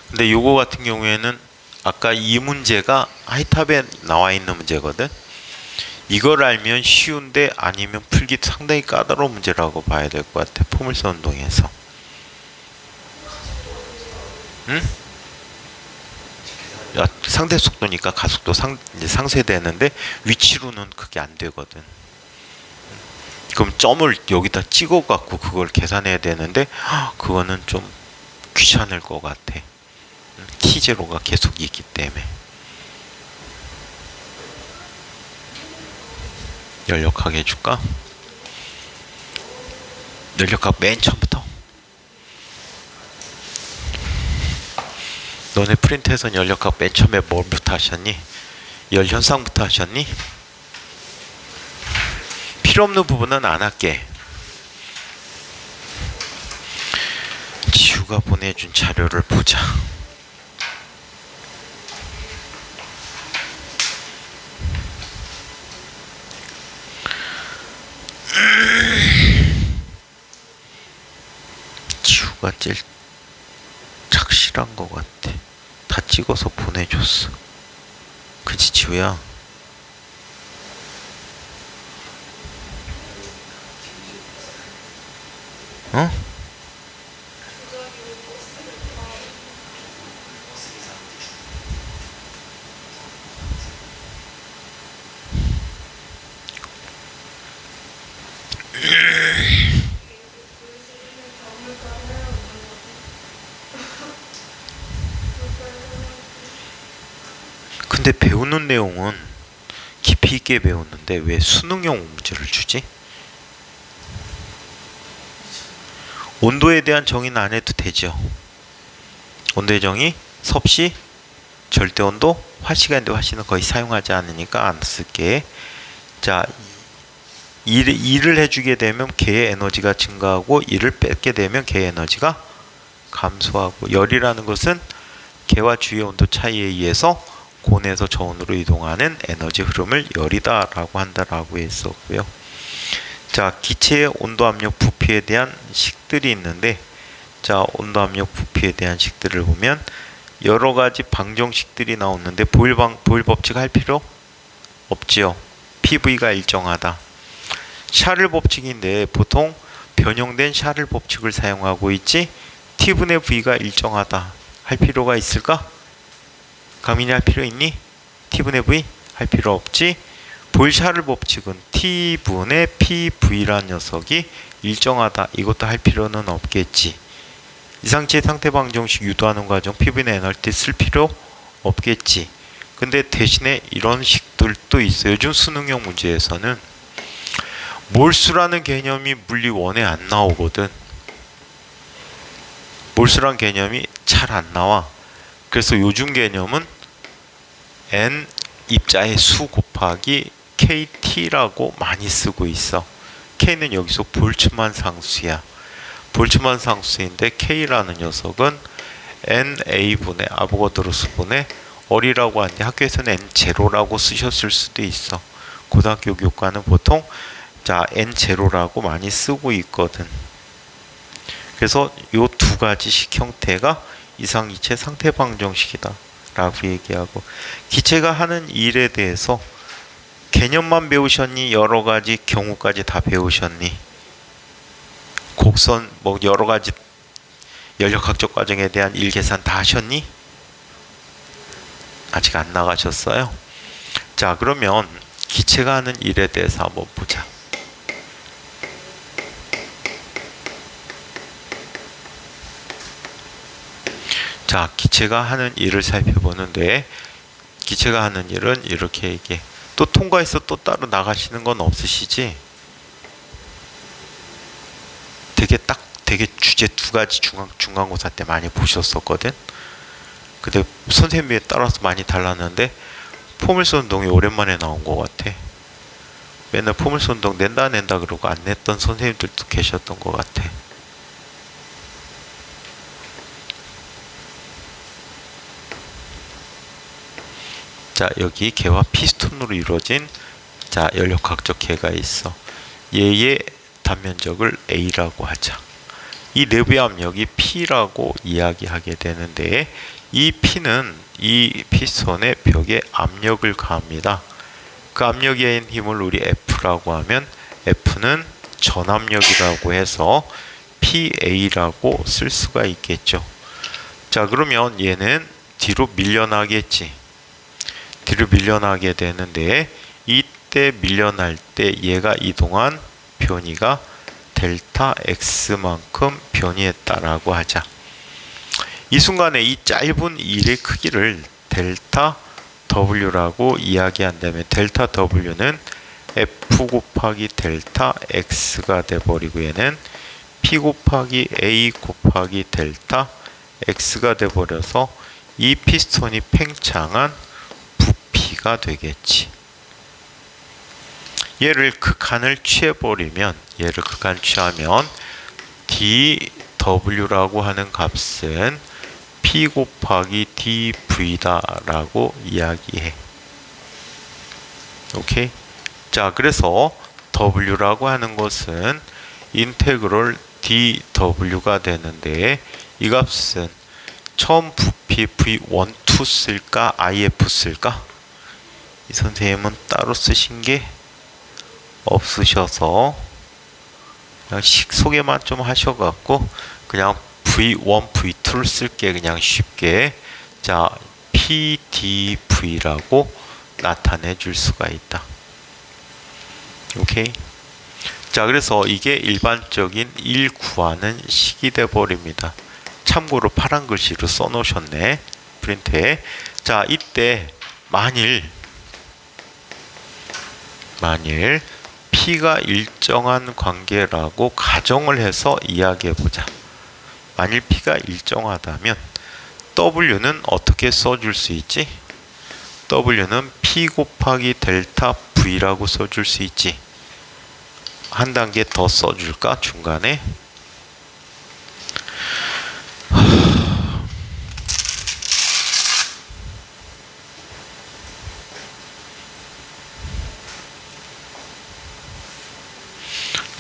근데 요거 같은 경우에는 아까 이 문제가 하이탑에 나와 있는 문제거든. 이걸 알면 쉬운데 아니면 풀기 상당히 까다로운 문제라고 봐야 될 것 같아. 포물선 운동에서. 응? 야, 상대 속도니까 가속도 이제 상쇄되는데 위치로는 그게 안 되거든. 그럼 점을 여기다 찍어 갖고 그걸 계산해야 되는데 그거는 좀 귀찮을 것 같아. t0가 계속 있기 때문에. 연력학 해줄까? 연력학 맨 처음부터. 너네 프린트에서는 연력학 맨 처음에 뭘부터 하셨니? 열 현상부터 하셨니? 필요 없는 부분은 안 할게. 지우가 보내준 자료를 보자. 지우가 제일 착실한 것 같아. 다 찍어서 보내줬어. 그치 지우야? 어? 근데 배우는 내용은 깊이 있게 배웠는데 왜 수능형 문제를 주지? 온도에 대한 정의는 안 해도 되죠. 온도의 정의, 섭씨, 절대온도, 화씨가 화씨는 거의 사용하지 않으니까 안 쓸게. 자, 일을 해주게 되면 개의 에너지가 증가하고 일을 뺏게 되면 개의 에너지가 감소하고, 열이라는 것은 개와 주위의 온도 차이에 의해서 고온에서 저온으로 이동하는 에너지 흐름을 열이다라고 한다라고 했었고요. 자, 기체의 온도, 압력, 부피에 대한 식들이 있는데, 자, 온도, 압력, 부피에 대한 식들을 보면 여러 가지 방정식들이 나오는데 보일 법칙 할 필요 없지요. PV가 일정하다. 샤를 법칙인데 보통 변형된 샤를 법칙을 사용하고 있지, T분의 V가 일정하다 할 필요가 있을까? 강민이 할 필요 있니? T분의 V 할 필요 없지. 보일-샤를 법칙은 T분의 PV라는 녀석이 일정하다. 이것도 할 필요는 없겠지. 이상치의 상태 방정식 유도하는 과정 PV는 에너지 쓸 필요 없겠지. 근데 대신에 이런 식들도 있어요. 요즘 수능형 문제에서는 몰수라는 개념이 물리 1에 안 나오거든. 몰수라는 개념이 잘 안 나와. 그래서 요즘 개념은 N 입자의 수 곱하기 KT라고 많이 쓰고 있어. K는 여기서 볼츠만 상수야. 볼츠만 상수인데 K라는 녀석은 NA분의 아보가드로스분의 어리라고 하는데 학교에서는 N0라고 쓰셨을 수도 있어. 고등학교 교과는 보통 자 N0라고 많이 쓰고 있거든. 그래서 요 두 가지식 형태가 이상이체 상태 방정식이다 라고 얘기하고, 기체가 하는 일에 대해서 개념만 배우셨니? 여러 가지 경우까지 다 배우셨니? 곡선 뭐 여러 가지 연력학적 과정에 대한 일 계산 다 하셨니? 아직 안 나가셨어요? 자, 그러면 기체가 하는 일에 대해서 한번 보자. 자, 기체가 하는 일을 살펴보는데, 기체가 하는 일은 이렇게 얘기해. 또 통과해서 또 따로 나가시는 건 없으시지? 되게 주제 두 가지 중간고사 때 많이 보셨었거든? 근데 선생님에 따라서 많이 달랐는데, 포물선 운동이 오랜만에 나온 것 같아. 맨날 포물선 운동 낸다 그러고 안 냈던 선생님들도 계셨던 것 같아. 자, 여기 개와 피스톤으로 이루어진 자 연력학적 개가 있어. 얘의 단면적을 A라고 하자. 이 내부의 압력이 P라고 이야기하게 되는데, 이 P는 이 피스톤의 벽에 압력을 가합니다. 그 압력에 있는 힘을 우리 F라고 하면, F는 전압력이라고 해서 PA라고 쓸 수가 있겠죠. 자, 그러면 얘는 뒤로 밀려나겠지. 뒤로 밀려나게 되는데, 이때 밀려날 때 얘가 이동한 변이가 델타 X만큼 변이했다라고 하자. 이 순간에 이 짧은 일의 크기를 델타 W라고 이야기한다면, 델타 W는 F 곱하기 델타 X가 돼버리고, 얘는 P 곱하기 A 곱하기 델타 X가 돼버려서 이 피스톤이 팽창한 부피가 되겠지. 얘를 극한을 취해버리면, 얘를 극한 취하면 dW라고 하는 값은 P 곱하기 dV다라고 이야기해. 오케이? 자, 그래서 W라고 하는 것은 인테그럴 dW가 되는데, 이 값은 처음 부피 V12 쓸까? IF 쓸까? 이 선생님은 따로 쓰신 게 없으셔서 그냥 소개만 좀 하셔갖고 그냥 V1, V2를 쓸게. 그냥 쉽게. 자, PDV라고 나타내 줄 수가 있다. 오케이? 자, 그래서 이게 일반적인 일 구하는 식이 돼 버립니다. 참고로 파란 글씨로 써 놓으셨네, 프린트에. 자, 이때 만일 P가 일정한 관계라고 가정을 해서 이야기해 보자. 만일 P가 일정하다면 W는 어떻게 써줄 수 있지? W는 P 곱하기 델타 V라고 써줄 수 있지. 한 단계 더 써줄까? 중간에.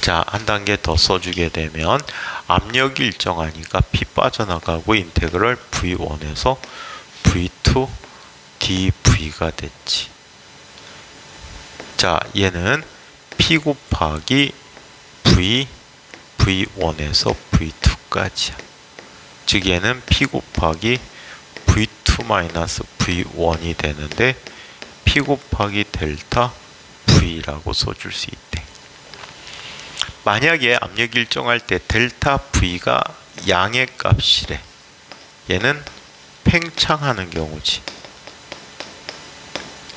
자, 한 단계 더 써주게 되면 압력이 일정하니까 P 빠져나가고 인테그럴 V1에서 V2 dV가 됐지. 자, 얘는 P 곱하기 V, V1에서 V2까지야. 즉 얘는 P 곱하기 V2 마이너스 V1이 되는데, P 곱하기 델타 V라고 써줄 수 있대. 만약에 압력이 일정할 때 델타 V가 양의 값이래. 얘는 팽창하는 경우지.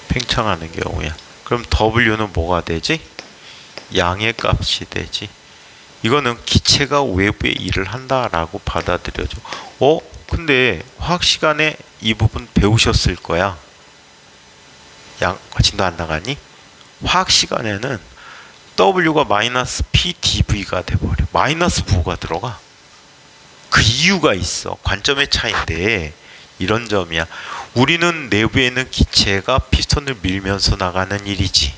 팽창하는 경우야. 그럼 W는 뭐가 되지? 양의 값이 되지. 이거는 기체가 외부에 일을 한다라고 받아들여져. 근데 화학 시간에 이 부분 배우셨을 거야. 양 진도 안 나가니? 화학 시간에는 W가 마이너스 PdV가 돼버려. 마이너스 부호가 들어가. 그 이유가 있어. 관점의 차이인데 이런 점이야. 우리는 내부에 있는 기체가 피스톤을 밀면서 나가는 일이지.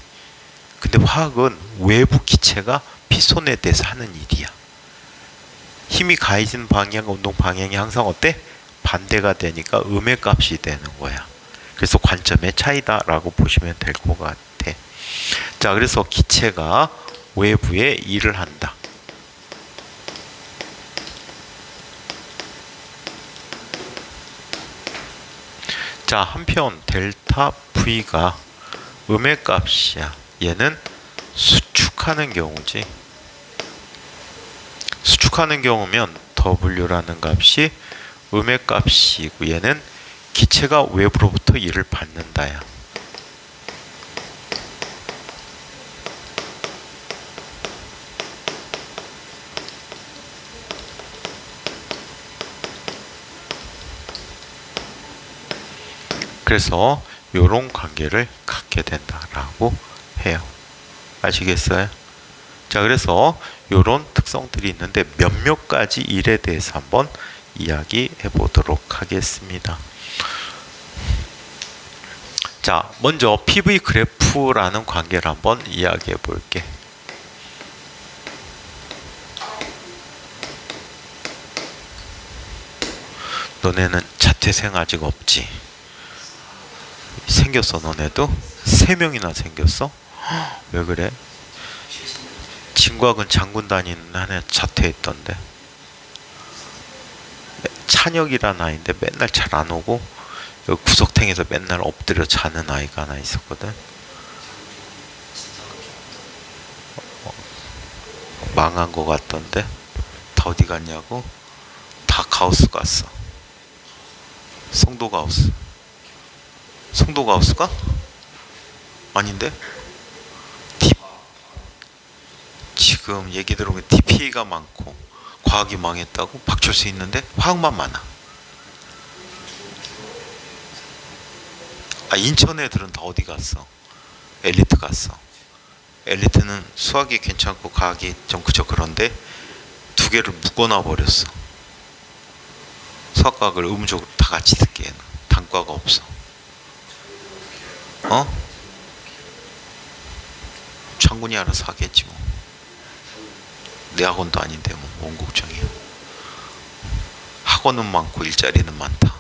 근데 화학은 외부 기체가 피스톤에 대해서 하는 일이야. 힘이 가해진 방향, 운동 방향이 항상 어때? 반대가 되니까 음의 값이 되는 거야. 그래서 관점의 차이다라고 보시면 될 것 같아. 자, 그래서 기체가 외부에 일을 한다. 자, 한편 델타 V가 음의 값이야. 얘는 수축하는 경우지. 수축하는 경우면 W라는 값이 음의 값이고 얘는 기체가 외부로부터 일을 받는다야. 그래서 이런 관계를 갖게 된다라고 해요. 아시겠어요? 자, 그래서 이런 특성들이 있는데 몇몇 가지 일에 대해서 한번 이야기해 보도록 하겠습니다. 자, 먼저 PV 그래프라는 관계를 한번 이야기해 볼게. 너네는 자퇴생 아직 없지? 생겼어, 너네도? 3명이나 생겼어? 왜 그래? 진곽은 장군 다니는 한해 자퇴했던데. 찬혁이라는 아이인데 맨날 잘 안 오고 여기 구석탱이에서 맨날 엎드려 자는 아이가 하나 있었거든. 망한 거 같던데. 다 어디 갔냐고? 다 가우스 갔어. 성도 가우스. 성도 가우스가? 아닌데? 지금 얘기 들어보면 DPA가 많고 과학이 망했다고? 박철수 있는데 화학만 많아. 아, 인천 애들은 다 어디 갔어? 엘리트 갔어. 엘리트는 수학이 괜찮고 과학이 좀 그저 그런데 두 개를 묶어놔 버렸어. 수학과학을 의무적으로 다 같이 듣기에는 단과가 없어. 장군이 알아서 하겠지 뭐. 내 학원도 아닌데 뭐 뭔 걱정이야. 학원은 많고 일자리는 많다.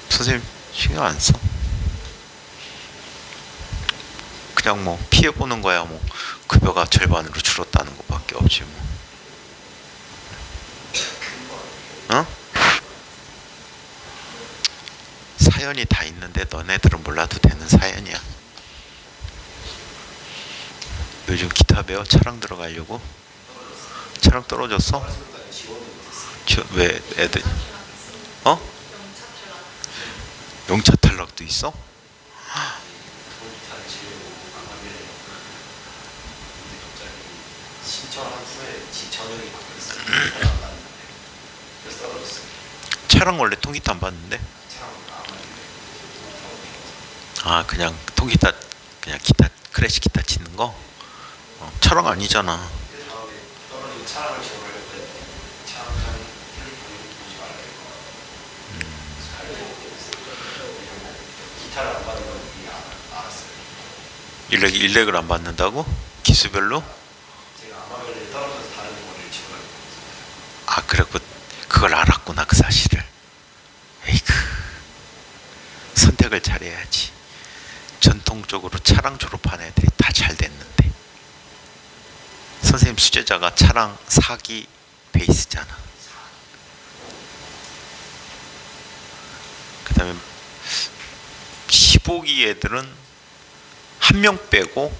선생님 신경 안 써. 그냥 뭐 피해보는 거야. 뭐 급여가 절반으로 줄었다는 것밖에 없지 뭐. 사연이 다 있는데 너네들은 몰라도 되는 사연이야. 요즘 기타 배워? 차랑 들어가려고? 차랑 떨어졌어? 왜 애들 용차 탈락도 있어? 차랑 원래 통기타 안 받는데? 아, 그냥 통기타, 그냥 기타, 클래식 기타 치는 거? 차랑 아니잖아. 일렉을 안 받는다고? 기수별로? 아, 그랬고 그걸 알았구나, 그 사실을. 에이그, 선택을 잘해야지. 전통적으로 차랑 졸업한 애들이 다 잘 됐는데. 선생님 수제자가 차랑 4기 베이스잖아. 그 다음에 15기 애들은 한 명 빼고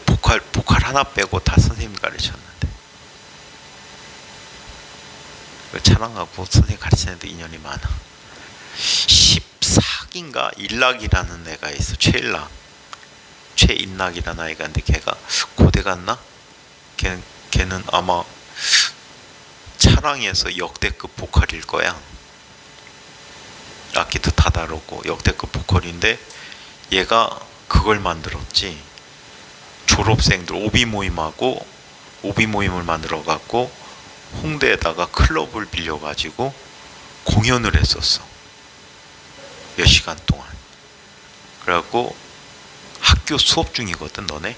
보컬 하나 빼고 다 선생님이 가르쳤는데, 차랑하고 선생님 가르치는 애들 인연이 많아. 14기인가 일락이라는 애가 있어. 최인락이라는 아이가 있는데 걔가 고대 갔나? 걔는 아마 차랑에서 역대급 보컬일 거야. 악기도 다 다르고 역대급 보컬인데 얘가 그걸 만들었지. 졸업생들 오비 모임을 만들어 갖고 홍대에다가 클럽을 빌려 가지고 공연을 했었어. 몇 시간 동안. 그래갖고 학교 수업 중이거든. 너네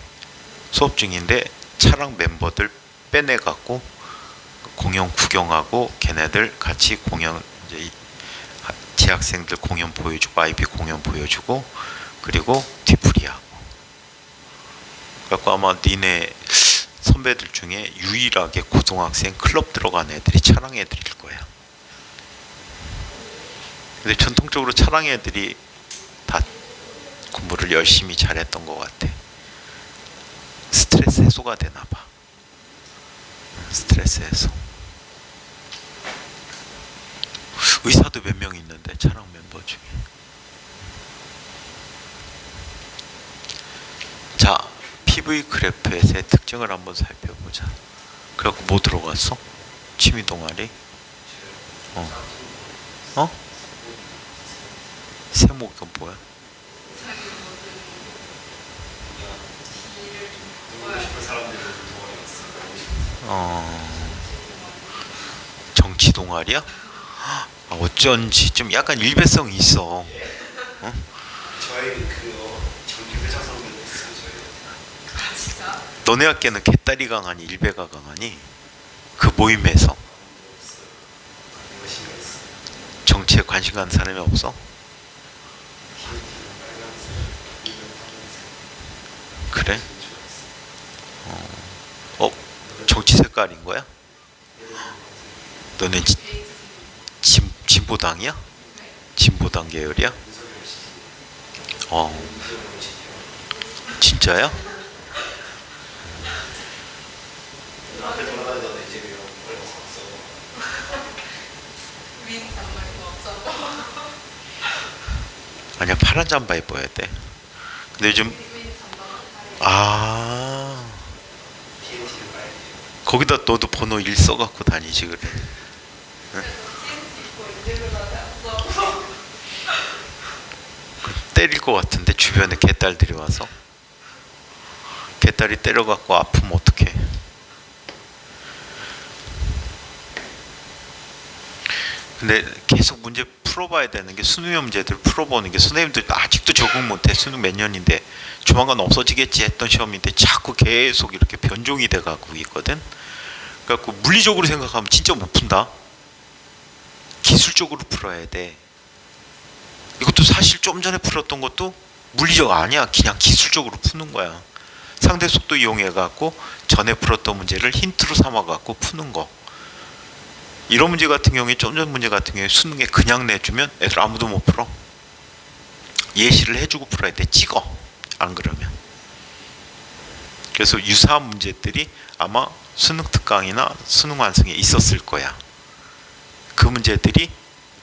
수업 중인데 차랑 멤버들 빼내 갖고 공연 구경하고 걔네들 같이 공연, 이제 재학생들 공연 보여주고 아이비 공연 보여주고 그리고 뒤풀이하고. 그래갖고 아마 니네 선배들 중에 유일하게 고등학생 클럽 들어간 애들이 차랑 애들일 거야. 근데 전통적으로 차랑 애들이 다 공부를 열심히 잘했던 것 같아. 스트레스 해소가 되나 봐. 스트레스 해소. 의사도 몇 명 있는데 차랑 멤버 중에. 자, PV 그래프의 특징을 한번 살펴보자. 그래갖고 뭐 들어갔어? 취미 동아리? 세목은 뭐야? 정치 동아리야? 어쩐지 좀 약간 일배성이 있어. 저희 정기 회장 선배도 있어요. 저희. 진짜? 너네 학교는 개딸이 강하니 일배가 강하니? 그 모임에서 열심히 했어요. 정치에 관심 가는 사람이 없어? 그래? 정치 색깔인 거야? 너네 진보당이야? 진보당 계열이야? 진짜야? 앞에 돌아다니던 이제 얼마 없어. 윈 단말도 없어. 아니야, 파란 잠바 입어야 돼. 근데 요즘 윈 단말 TNT를 봐야 돼요. 거기다 너도 번호 1 써갖고 다니지 그래. 때릴 것 같은데 주변에 개딸들이 와서. 개딸이 때려갖고 아프면 어떡해. 근데 계속 문제 풀어봐야 되는 게 수능형 문제들 풀어보는 게 선생님들 아직도 적응 못해. 수능 몇 년인데 조만간 없어지겠지 했던 시험인데 자꾸 계속 이렇게 변종이 돼가고 있거든. 그래갖고 물리적으로 생각하면 진짜 못 푼다. 기술적으로 풀어야 돼. 이것도 사실 좀 전에 풀었던 것도 물리적 아니야. 그냥 기술적으로 푸는 거야. 상대 속도 이용해갖고 전에 풀었던 문제를 힌트로 삼아갖고 푸는 거. 이런 문제 같은 경우에 좀 전 문제 같은 경우에 수능에 그냥 내주면 애들 아무도 못 풀어. 예시를 해주고 풀어야 돼. 찍어. 안 그러면. 그래서 유사한 문제들이 아마 수능 특강이나 수능 완성에 있었을 거야. 그 문제들이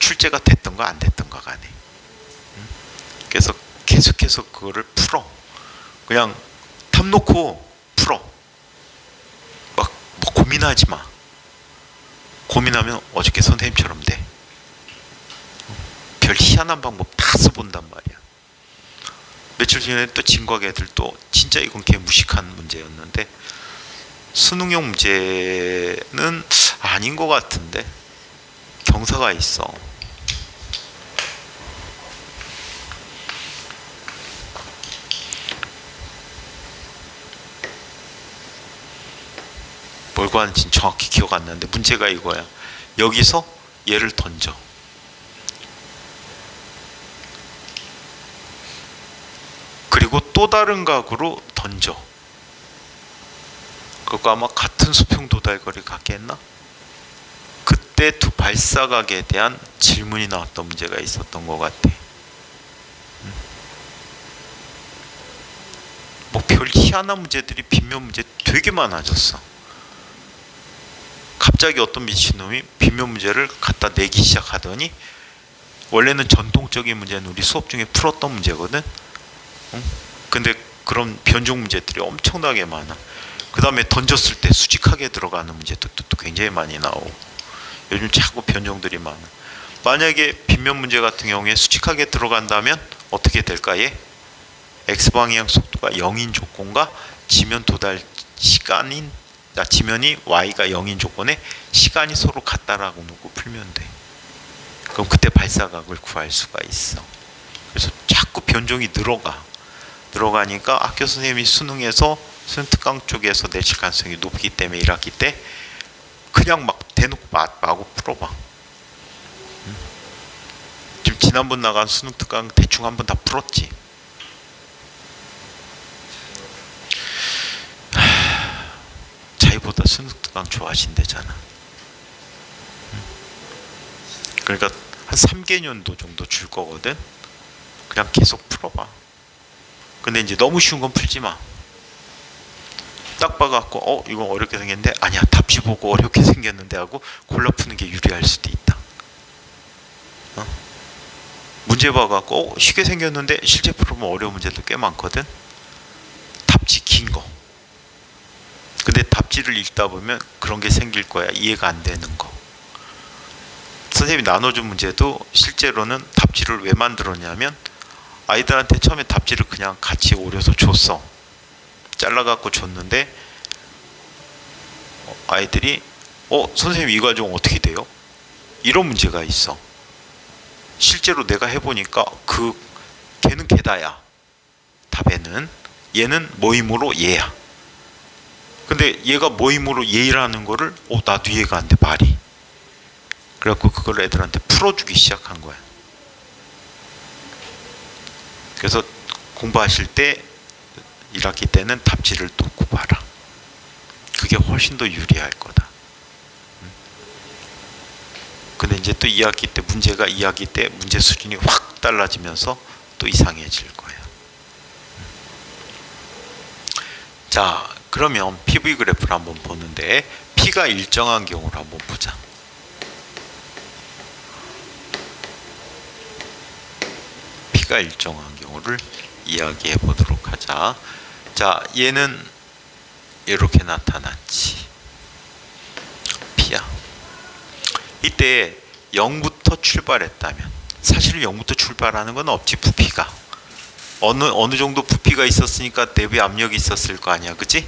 출제가 됐던가 안 됐던가 간에. 그래서 계속해서 그거를 풀어. 그냥 탑 놓고 풀어. 막 뭐 고민하지 마. 고민하면 어저께 선생님처럼 돼. 별 희한한 방법 다 써본단 말이야. 며칠 전에 또 진과학 애들 또 진짜 이건 개 무식한 문제였는데 수능용 문제는 아닌 것 같은데 경사가 있어. 뭘 구하는지 정확히 기억 안 나는데 문제가 이거야. 여기서 얘를 던져. 그리고 또 다른 각으로 던져. 그거 아마 같은 수평 도달거리 갖게 했나? 그때 두 발사각에 대한 질문이 나왔던 문제가 있었던 것 같아. 뭐 별 희한한 문제들이 빗면 문제 되게 많아졌어. 갑자기 어떤 미친놈이 빗면 문제를 갖다 내기 시작하더니 원래는 전통적인 문제는 우리 수업 중에 풀었던 문제거든. 근데 그런 변종 문제들이 엄청나게 많아. 그 다음에 던졌을 때 수직하게 들어가는 문제들도 굉장히 많이 나오고 요즘 자꾸 변종들이 많아. 만약에 빗면 문제 같은 경우에 수직하게 들어간다면 어떻게 될까? 얘 X방향 속도가 0인 조건과 지면 도달 시간인 지면이 y가 0인 조건에 시간이 서로 같다라고 놓고 풀면 돼. 그럼 그때 발사각을 구할 수가 있어. 그래서 자꾸 변종이 늘어가니까 학교 선생님이 수능에서 수능 특강 쪽에서 내칠 가능성이 높기 때문에 1학기 때 그냥 막 대놓고 마구 풀어봐. 지금 지난번 나간 수능 특강 대충 한번 다 풀었지. 자기보다 수능 특강 좋아하신대잖아. 그러니까 한 3개년도 정도 줄 거거든. 그냥 계속 풀어봐. 근데 이제 너무 쉬운 건 풀지 마. 딱 봐갖고 이건 어렵게 생겼는데 아니야 답지 보고 어렵게 생겼는데 하고 골라 푸는 게 유리할 수도 있다. 문제 봐갖고 쉽게 생겼는데 실제 풀어보면 어려운 문제도 꽤 많거든. 답지 긴 거. 근데 답지를 읽다 보면 그런 게 생길 거야. 이해가 안 되는 거. 선생님이 나눠준 문제도 실제로는 답지를 왜 만들었냐면 아이들한테 처음에 답지를 그냥 같이 오려서 줬어. 잘라갖고 줬는데 아이들이 선생님 이 과정 어떻게 돼요? 이런 문제가 있어. 실제로 내가 해보니까 걔는 걔다야. 답에는 얘는 모임으로 얘야. 근데 얘가 모임으로 얘라는 거를 나도 이해가 안 돼 말이. 그래갖고 그걸 애들한테 풀어주기 시작한 거야. 그래서 공부하실 때 1학기 때는 답지를 놓고 봐라. 그게 훨씬 더 유리할 거다. 근데 이제 또 2학기 때 문제가 2학기 때 문제 수준이 확 달라지면서 또 이상해질 거예요. 자, 그러면 PV 그래프를 한번 보는데 P가 일정한 경우를 한번 보자. P가 일정한 경우를 이야기해 보도록 하자. 자, 얘는 이렇게 나타났지. P야. 이때 0부터 출발했다면, 사실 0부터 출발하는 건 없지. 부피가 어느 정도 부피가 있었으니까 내부 압력이 있었을 거 아니야, 그치?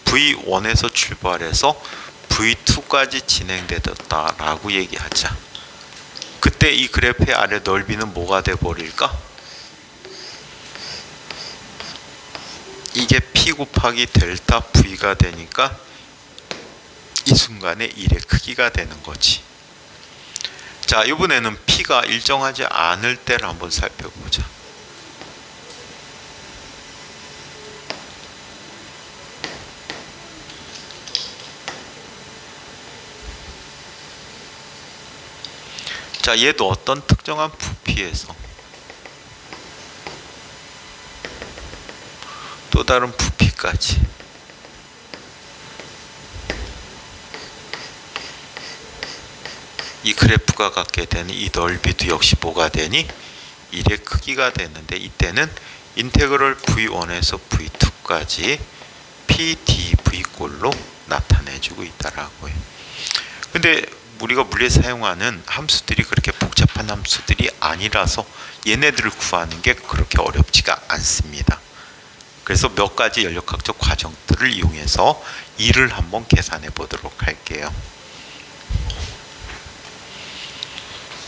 V1에서 출발해서 V2까지 진행되었다라고 얘기하자. 그때 이 그래프의 아래 넓이는 뭐가 돼 버릴까? 이게 P 곱하기 델타 V가 되니까 이 순간에 1의 크기가 되는 거지. 자, 이번에는 P가 일정하지 않을 때를 한번 살펴보자. 자, 얘도 어떤 특정한 부피에서 또 다른 부피까지 이 그래프가 갖게 되는 이 넓이도 역시 뭐가 되니? 1의 크기가 되는데 이때는 인테그럴 V1에서 V2까지 PdV꼴로 나타내주고 있다라고 해요. 근데 우리가 물리에 사용하는 함수들이 그렇게 복잡한 함수들이 아니라서 얘네들을 구하는 게 그렇게 어렵지가 않습니다. 그래서 몇 가지 연력학적 과정들을 이용해서 이를 한번 계산해 보도록 할게요.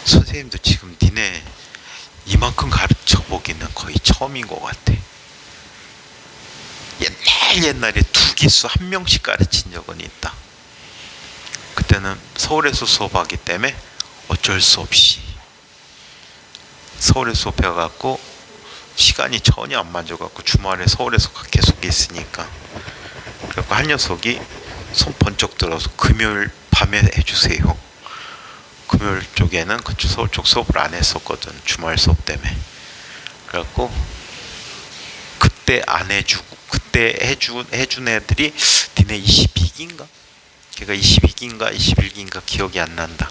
선생님도 지금 니네 이만큼 가르쳐 보기는 거의 처음인 것 같아. 옛날에 두 기수 한 명씩 가르친 적은 있다. 그때는 서울에서 수업하기 때문에 어쩔 수 없이 서울에 수업해갖고 시간이 전혀 안 맞아갖고 주말에 서울에서 계속 있으니까 그래갖고 한 녀석이 손 번쩍 들어서 금요일 밤에 해주세요. 금요일 쪽에는 그쪽 서울 쪽 수업을 안 했었거든. 주말 수업 때문에. 그래갖고 그때 안 해주고 그때 해준 애들이 니네 22기인가? 걔가 22기인가 21기인가 기억이 안 난다.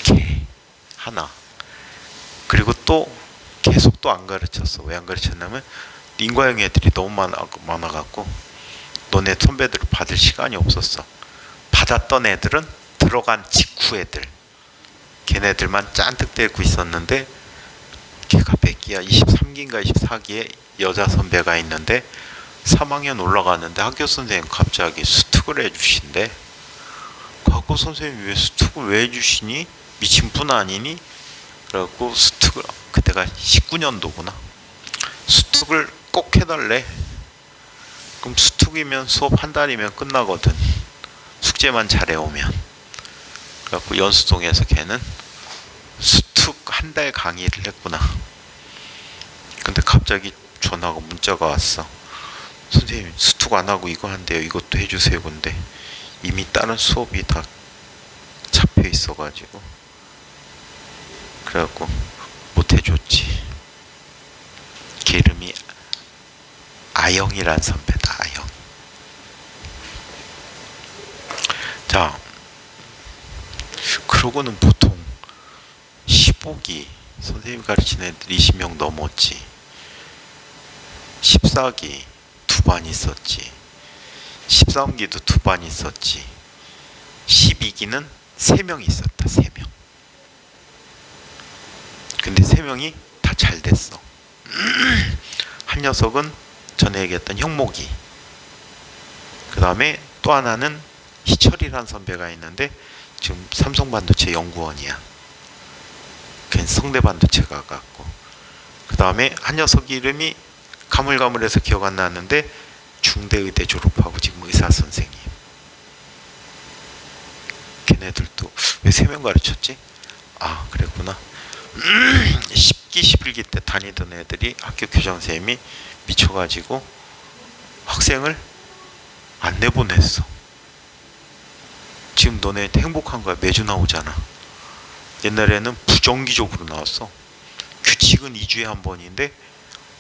걔 하나. 그리고 또 계속 또 안 가르쳤어. 왜 안 가르쳤냐면 인과형 애들이 너무 많아갖고 너네 선배들을 받을 시간이 없었어. 받았던 애들은 들어간 직후 애들. 걔네들만 짠뜩 데리고 있었는데 걔가 100기야. 23기인가 24기에 여자 선배가 있는데 3학년 올라가는데 학교 선생님 갑자기 수특을 해주신대. 학교 선생님 왜 수특을 왜 해주시니? 미친 분 아니니? 그래갖고 수특을 그때가 19년도구나. 수특을 꼭 해달래. 그럼 수특이면 수업 한 달이면 끝나거든. 숙제만 잘해오면. 그래갖고 연수동에서 걔는 수특 한 달 강의를 했구나. 근데 갑자기 전화가 문자가 왔어. 선생님 수특 안 하고 이거 한대요. 이것도 해주세요. 근데 이미 다른 수업이 다 잡혀 있어가지고 그래갖고 못 해줬지. 걔 이름이 아영이란 선배다. 아영. 자, 그러고는 보통 15기 선생님이 가르치는 애들 20명 넘었지. 14기 2반 있었지. 13기도 2반 있었지. 12기는 3명 있었다. 3명. 근데 3명이 다 잘 됐어. 한 녀석은 전에 얘기했던 형목이, 그 다음에 또 하나는 희철이라는 선배가 있는데 지금 삼성반도체 연구원이야. 걔는 성대반도체 가갖고, 그 다음에 한 녀석 이름이 가물가물해서 기억 안 나는데 중대의대 졸업하고 지금 의사 선생님. 걔네들도 왜 3명 가르쳤지? 아, 그랬구나. 10기 11기 때 다니던 애들이 학교 교장선생님이 미쳐가지고 학생을 안 내보냈어. 지금 너네 행복한 거야. 매주 나오잖아. 옛날에는 부정기적으로 나왔어. 규칙은 2주에 한 번인데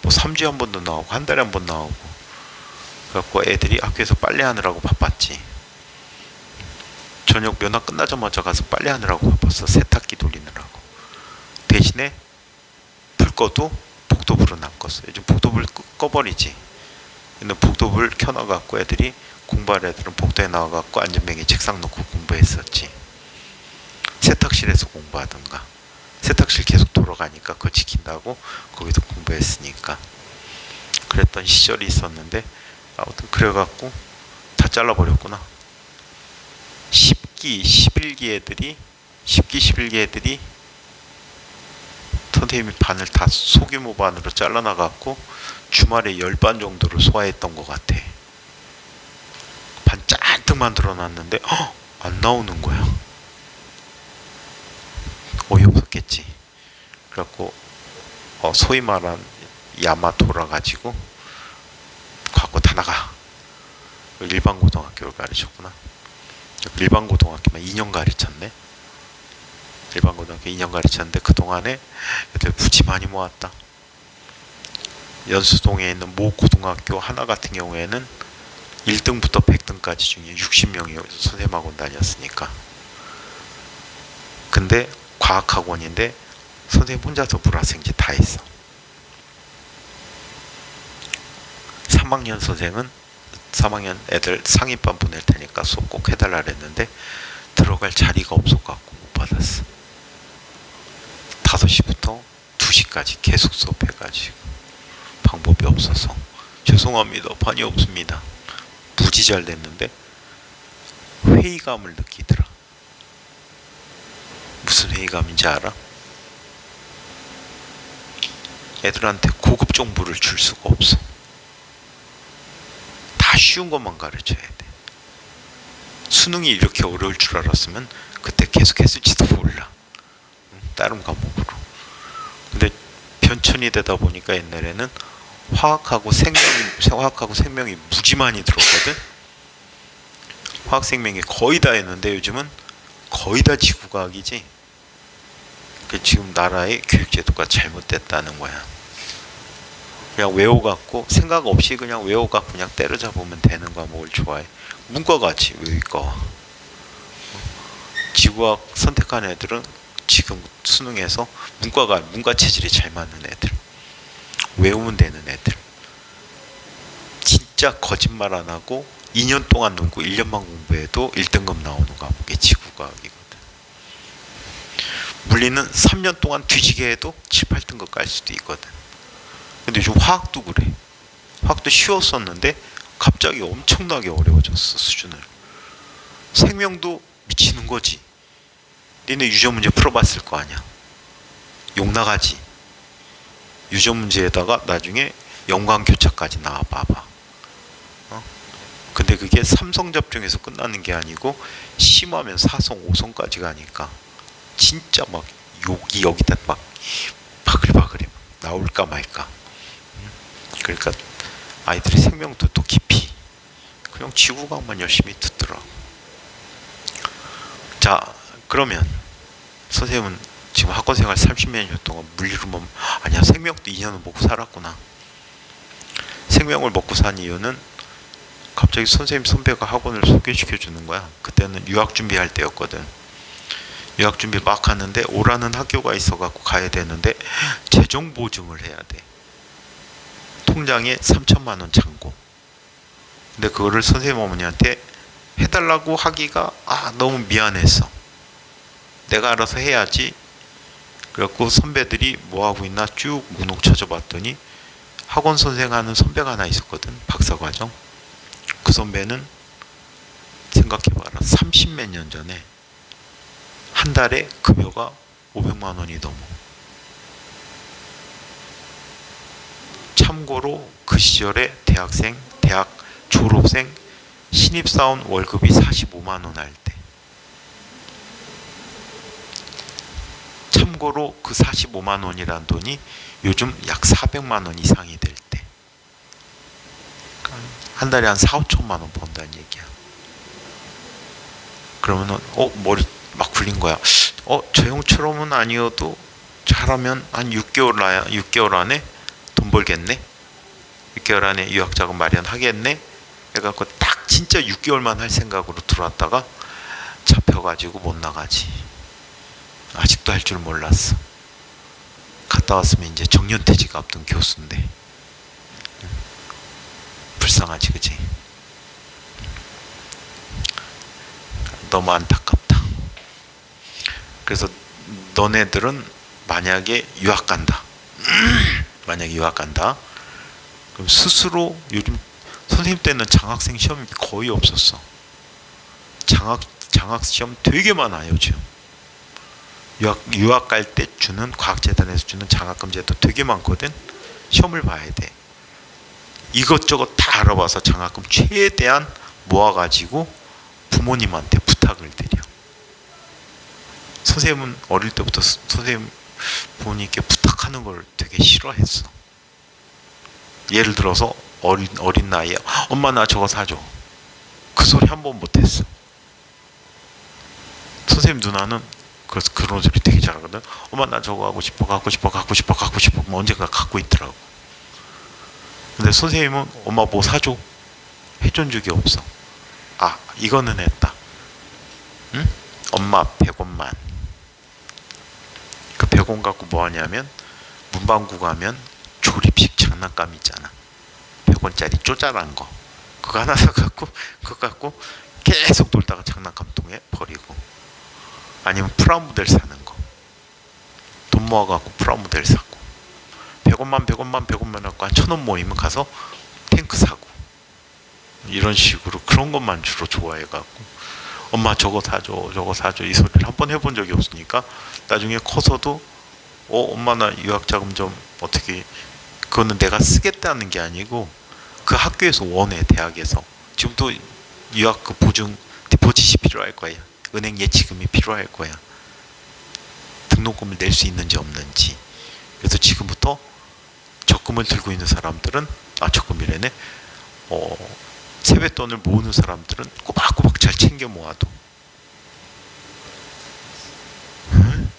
뭐 3주에 한 번도 나오고 한 달에 한 번 나오고. 그래갖고 애들이 학교에서 빨래하느라고 바빴지. 저녁 면학 끝나자마자 가서 빨래하느라고 바빴어. 세탁기 돌리느라고. 대신에 불 꺼도 복도불은 안 껐어. 요즘 복도불 꺼버리지. 근데 복도불 켜놔갖고 애들이 공부할 애들은 복도에 나와갖고 안전뱅이 책상 놓고 공부했었지. 세탁실에서 공부하던가. 세탁실 계속 돌아가니까 그거 지킨다고 거기서 공부했으니까. 그랬던 시절이 있었는데 아무튼 그래갖고 다 잘라버렸구나. 10기, 11기 애들이 10기, 11기 애들이 선생님이 반을 다 소규모 반으로 잘라나갖고 주말에 10반 정도를 소화했던 것 같아. 반 잔뜩 만들어놨는데 안 나오는 거야. 어이없었겠지. 그래갖고 소위 말한 야마 돌아가지고 갖고 다 나가. 일반 고등학교를 가르쳤구나. 일반 고등학교만 2년 가르쳤네. 일반 고등학교 2년 가르쳤는데 그동안에 애들 굳이 많이 모았다. 연수동에 있는 모 고등학교 하나 같은 경우에는 1등부터 100등까지 중에 60명이 선생님학원 다녔으니까. 근데 과학학원인데 선생님 혼자서 불화생지 다 했어. 3학년 선생은 3학년 애들 상위반 보낼 테니까 수업 꼭 해달라 그랬는데 들어갈 자리가 없어갖고 못 받았어. 5시부터 2시까지 계속 수업해가지고 방법이 없어서 죄송합니다. 반이 없습니다. 무지 잘 됐는데 회의감을 느끼더라. 무슨 회의감인지 알아? 애들한테 고급 정보를 줄 수가 없어. 다 쉬운 것만 가르쳐야 돼. 수능이 이렇게 어려울 줄 알았으면 그때 계속 했을지도 몰라. 다른 과목으로. 근데 변천이 되다 보니까 옛날에는 화학하고 생명이 무지 많이 들었거든. 화학 생명이 거의 다 했는데 요즘은 거의 다 지구과학이지. 지금 나라의 교육제도가 잘못됐다는 거야. 그냥 외워갖고 생각 없이 그냥 외워갖고 그냥 때려잡으면 되는 과목을 좋아해. 문과같이 외위과. 지구과학 선택한 애들은 지금 수능에서 문과 체질이 잘 맞는 애들, 외우면 되는 애들, 진짜 거짓말 안 하고 2년 동안 놀고 1년만 공부해도 1등급 나오는 과목이 지구과학이거든. 물리는 3년 동안 뒤지게 해도 7, 8등급 깔 수도 있거든. 근데 요즘 화학도 그래. 화학도 쉬웠었는데 갑자기 엄청나게 어려워졌어. 수준을. 생명도 미치는 거지. 니네 유저 문제 풀어봤을 거 아니야. 욕 나가지. 유저 문제에다가 나중에 연관교차까지 나와봐봐. 근데 그게 3성 접종에서 끝나는 게 아니고 심하면 4성, 5성까지 가니까 진짜 막 욕이 여기다 막 바글바글해. 나올까 말까. 그러니까 아이들의 생명도 또 깊이 그냥 지구과학만 열심히 듣더라. 자, 그러면 선생님은 지금 학원생활 30몇 년 동안 물리로 뭐 아니야 생명도 2년은 먹고 살았구나. 생명을 먹고 산 이유는 갑자기 선생님 선배가 학원을 소개시켜 주는 거야. 그때는 유학 준비할 때였거든. 유학 준비 막 하는데 오라는 학교가 있어갖고 가야 되는데 재정 보증을 해야 돼. 통장에 3천만 원 잔고. 근데 그거를 선생님 어머니한테 해달라고 하기가 너무 미안했어. 내가 알아서 해야지. 그래갖고 선배들이 뭐 하고 있나 쭉 묵묵 찾아봤더니 학원 선생하는 선배가 하나 있었거든. 박사과정. 그 선배는 생각해봐라. 30몇 년 전에 한 달에 급여가 500만 원이 넘어. 참고로 그 시절에 대학 졸업생 신입사원 월급이 45만 원 할 때. 참고로 그 45만 원이란 돈이 요즘 약 400만 원 이상이 될 때. 한 달에 한 4, 5천만 원 번다는 얘기야. 그러면은 머리 막 굴린 거야. 저 형처럼은 아니어도 잘하면 한 6개월 안에 돈 벌겠네. 6개월 안에 유학자금 마련하겠네. 해갖고 딱 진짜 6개월만 할 생각으로 들어왔다가 잡혀가지고 못 나가지. 아직도 할 줄 몰랐어. 갔다 왔으면 이제 정년퇴직 앞둔 교수인데. 불쌍하지, 그치? 너무 안타깝다. 그래서 너네들은 만약에 유학 간다. 만약에 유학 간다. 그럼 스스로 요즘 선생님 때는 장학생 시험이 거의 없었어. 장학 시험 되게 많아요, 지금. 유학 갈 때 주는 과학재단에서 주는 장학금제도 되게 많거든. 시험을 봐야 돼. 이것저것 다 알아봐서 장학금 최대한 모아가지고 부모님한테 부탁을 드려. 선생님은 어릴 때부터 선생님 부모님께 부탁하는 걸 되게 싫어했어. 예를 들어서 어린 나이에 엄마 나 저거 사줘. 그 소리 한 번 못했어. 선생님 누나는 그런 소리 되게 잘하거든. 엄마 나 저거 갖고 싶어. 뭐 언젠가 갖고 있더라고. 근데 선생님은 엄마 뭐 사줘? 해준 적이 없어. 이거는 했다. 응? 엄마 100원만. 그 100원 갖고 뭐 하냐면 문방구 가면 조립식 장난감 있잖아. 100원짜리 쪼잘한 거. 그거 하나 사갖고 그거 갖고 계속 돌다가 장난감통에 버리고. 아니면 프라모델 사는 거. 돈 모아갖고 프라모델 사고. 100원만 갖고 한 1,000원 모이면 가서 탱크 사고. 이런 식으로 그런 것만 주로 좋아해갖고 엄마 저거 사줘 이 소리를 한 번 해본 적이 없으니까 나중에 커서도 엄마 나 유학자금 좀 어떻게. 그거는 내가 쓰겠다는 게 아니고 그 학교에서 원해. 대학에서 지금도 유학 그 보증 디포짓이 필요할 거야. 은행 예치금이 필요할 거야. 등록금을 낼 수 있는지 없는지. 그래서 지금부터 적금을 들고 있는 사람들은 적금이래네. 세뱃돈을 모으는 사람들은 꼬박꼬박 잘 챙겨 모아도. 응?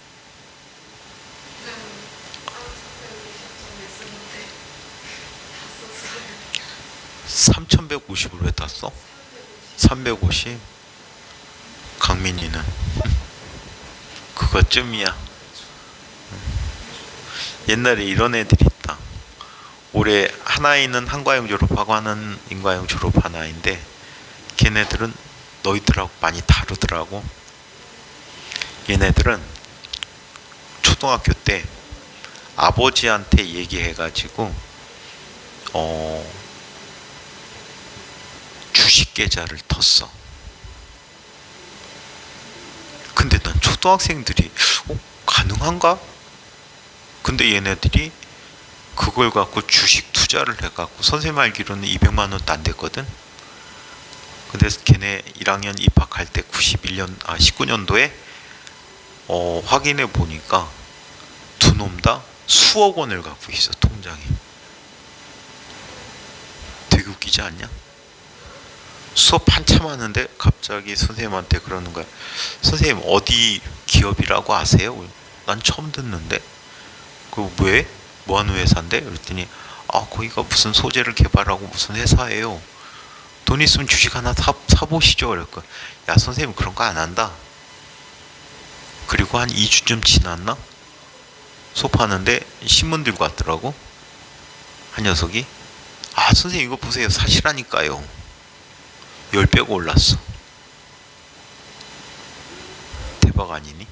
3,150을 왜 땄어? 350? 강민이는 그것쯤이야. 옛날에 이런 애들이 있다. 올해 하나이는 한과형 졸업하고 하나는 인과형 졸업한 아이인데 걔네들은 너희들하고 많이 다르더라고. 얘네들은 초등학교 때 아버지한테 얘기해가지고 주식 계좌를 텄어. 근데 난 초등학생들이 가능한가? 근데 얘네들이 그걸 갖고 주식 투자를 해갖고 선생님 알기로는 200만 원도 안 됐거든. 근데 걔네 1학년 입학할 때 19년도에 확인해 보니까 두 놈 다 수억 원을 갖고 있어, 통장에. 되게 웃기지 않냐? 수업 한참 하는데 갑자기 선생님한테 그러는 거야. 선생님 어디 기업이라고 아세요? 난 처음 듣는데. 그 왜? 뭐 하는 회사인데? 그랬더니 거기가 무슨 소재를 개발하고 무슨 회사예요. 돈 있으면 주식 하나 사보시죠. 그랬고, 야 선생님 그런 거 안 한다. 그리고 한 2주쯤 지났나? 수업하는데 신문 들고 왔더라고. 한 녀석이. 선생님 이거 보세요. 사시라니까요. 10배가 올랐어. 대박 아니니?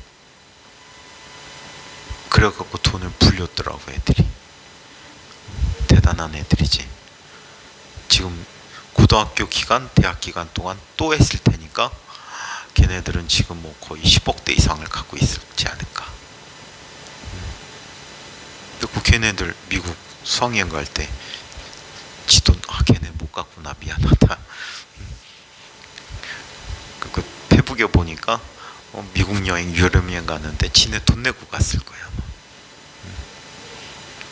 그래갖고 돈을 불렸더라고 애들이. 대단한 애들이지. 지금 고등학교 기간, 대학 기간 동안 또 했을 테니까 걔네들은 지금 뭐 거의 10억대 이상을 갖고 있지 않을까. 그 걔네들 미국 수학여행 갈 때 지돈 걔네 못 갔구나 미안하다. 그 페북에 보니까 미국 여행 유럽 여행 가는데 지네 돈 내고 갔을 거야.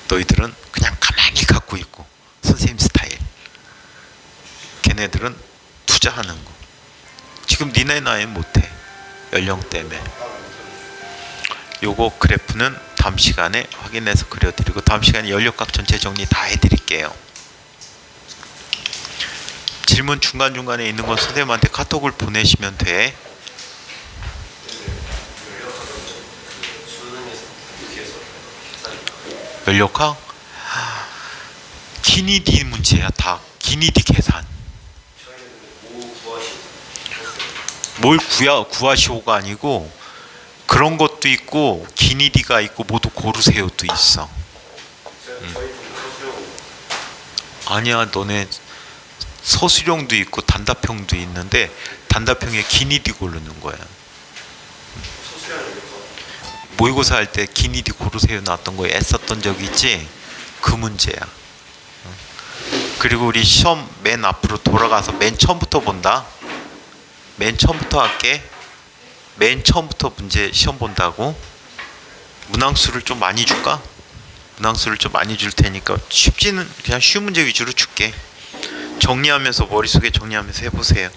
너희들은 그냥 가만히 갖고 있고 선생님 스타일. 걔네들은 투자하는 거. 지금 니네 나이 못해. 연령 때문에. 요거 그래프는 다음 시간에 확인해서 그려드리고 다음 시간에 연료값 전체 정리 다 해드릴게요. 질문 중간중간에 있는 건 선생님한테 카톡을 보내시면 돼. 연력학? 기니디 문제야. 다 기니디 계산. 뭘 구하시오가 아니고 그런 것도 있고 기니디가 있고 모두 고르세요도 있어. 아니야, 너네 서술형도 있고 단답형도 있는데 단답형에 기니디 고르는 거야. 모의고사 할 때 기니디 고르세요 나왔던 거에 애썼던 적 있지? 그 문제야. 그리고 우리 시험 맨 앞으로 돌아가서 맨 처음부터 본다. 맨 처음부터 할게. 맨 처음부터 문제 시험 본다고. 문항수를 좀 많이 줄까? 문항수를 좀 많이 줄 테니까 쉽지는 그냥 쉬운 문제 위주로 줄게. 정리하면서 머릿속에 정리하면서 해보세요.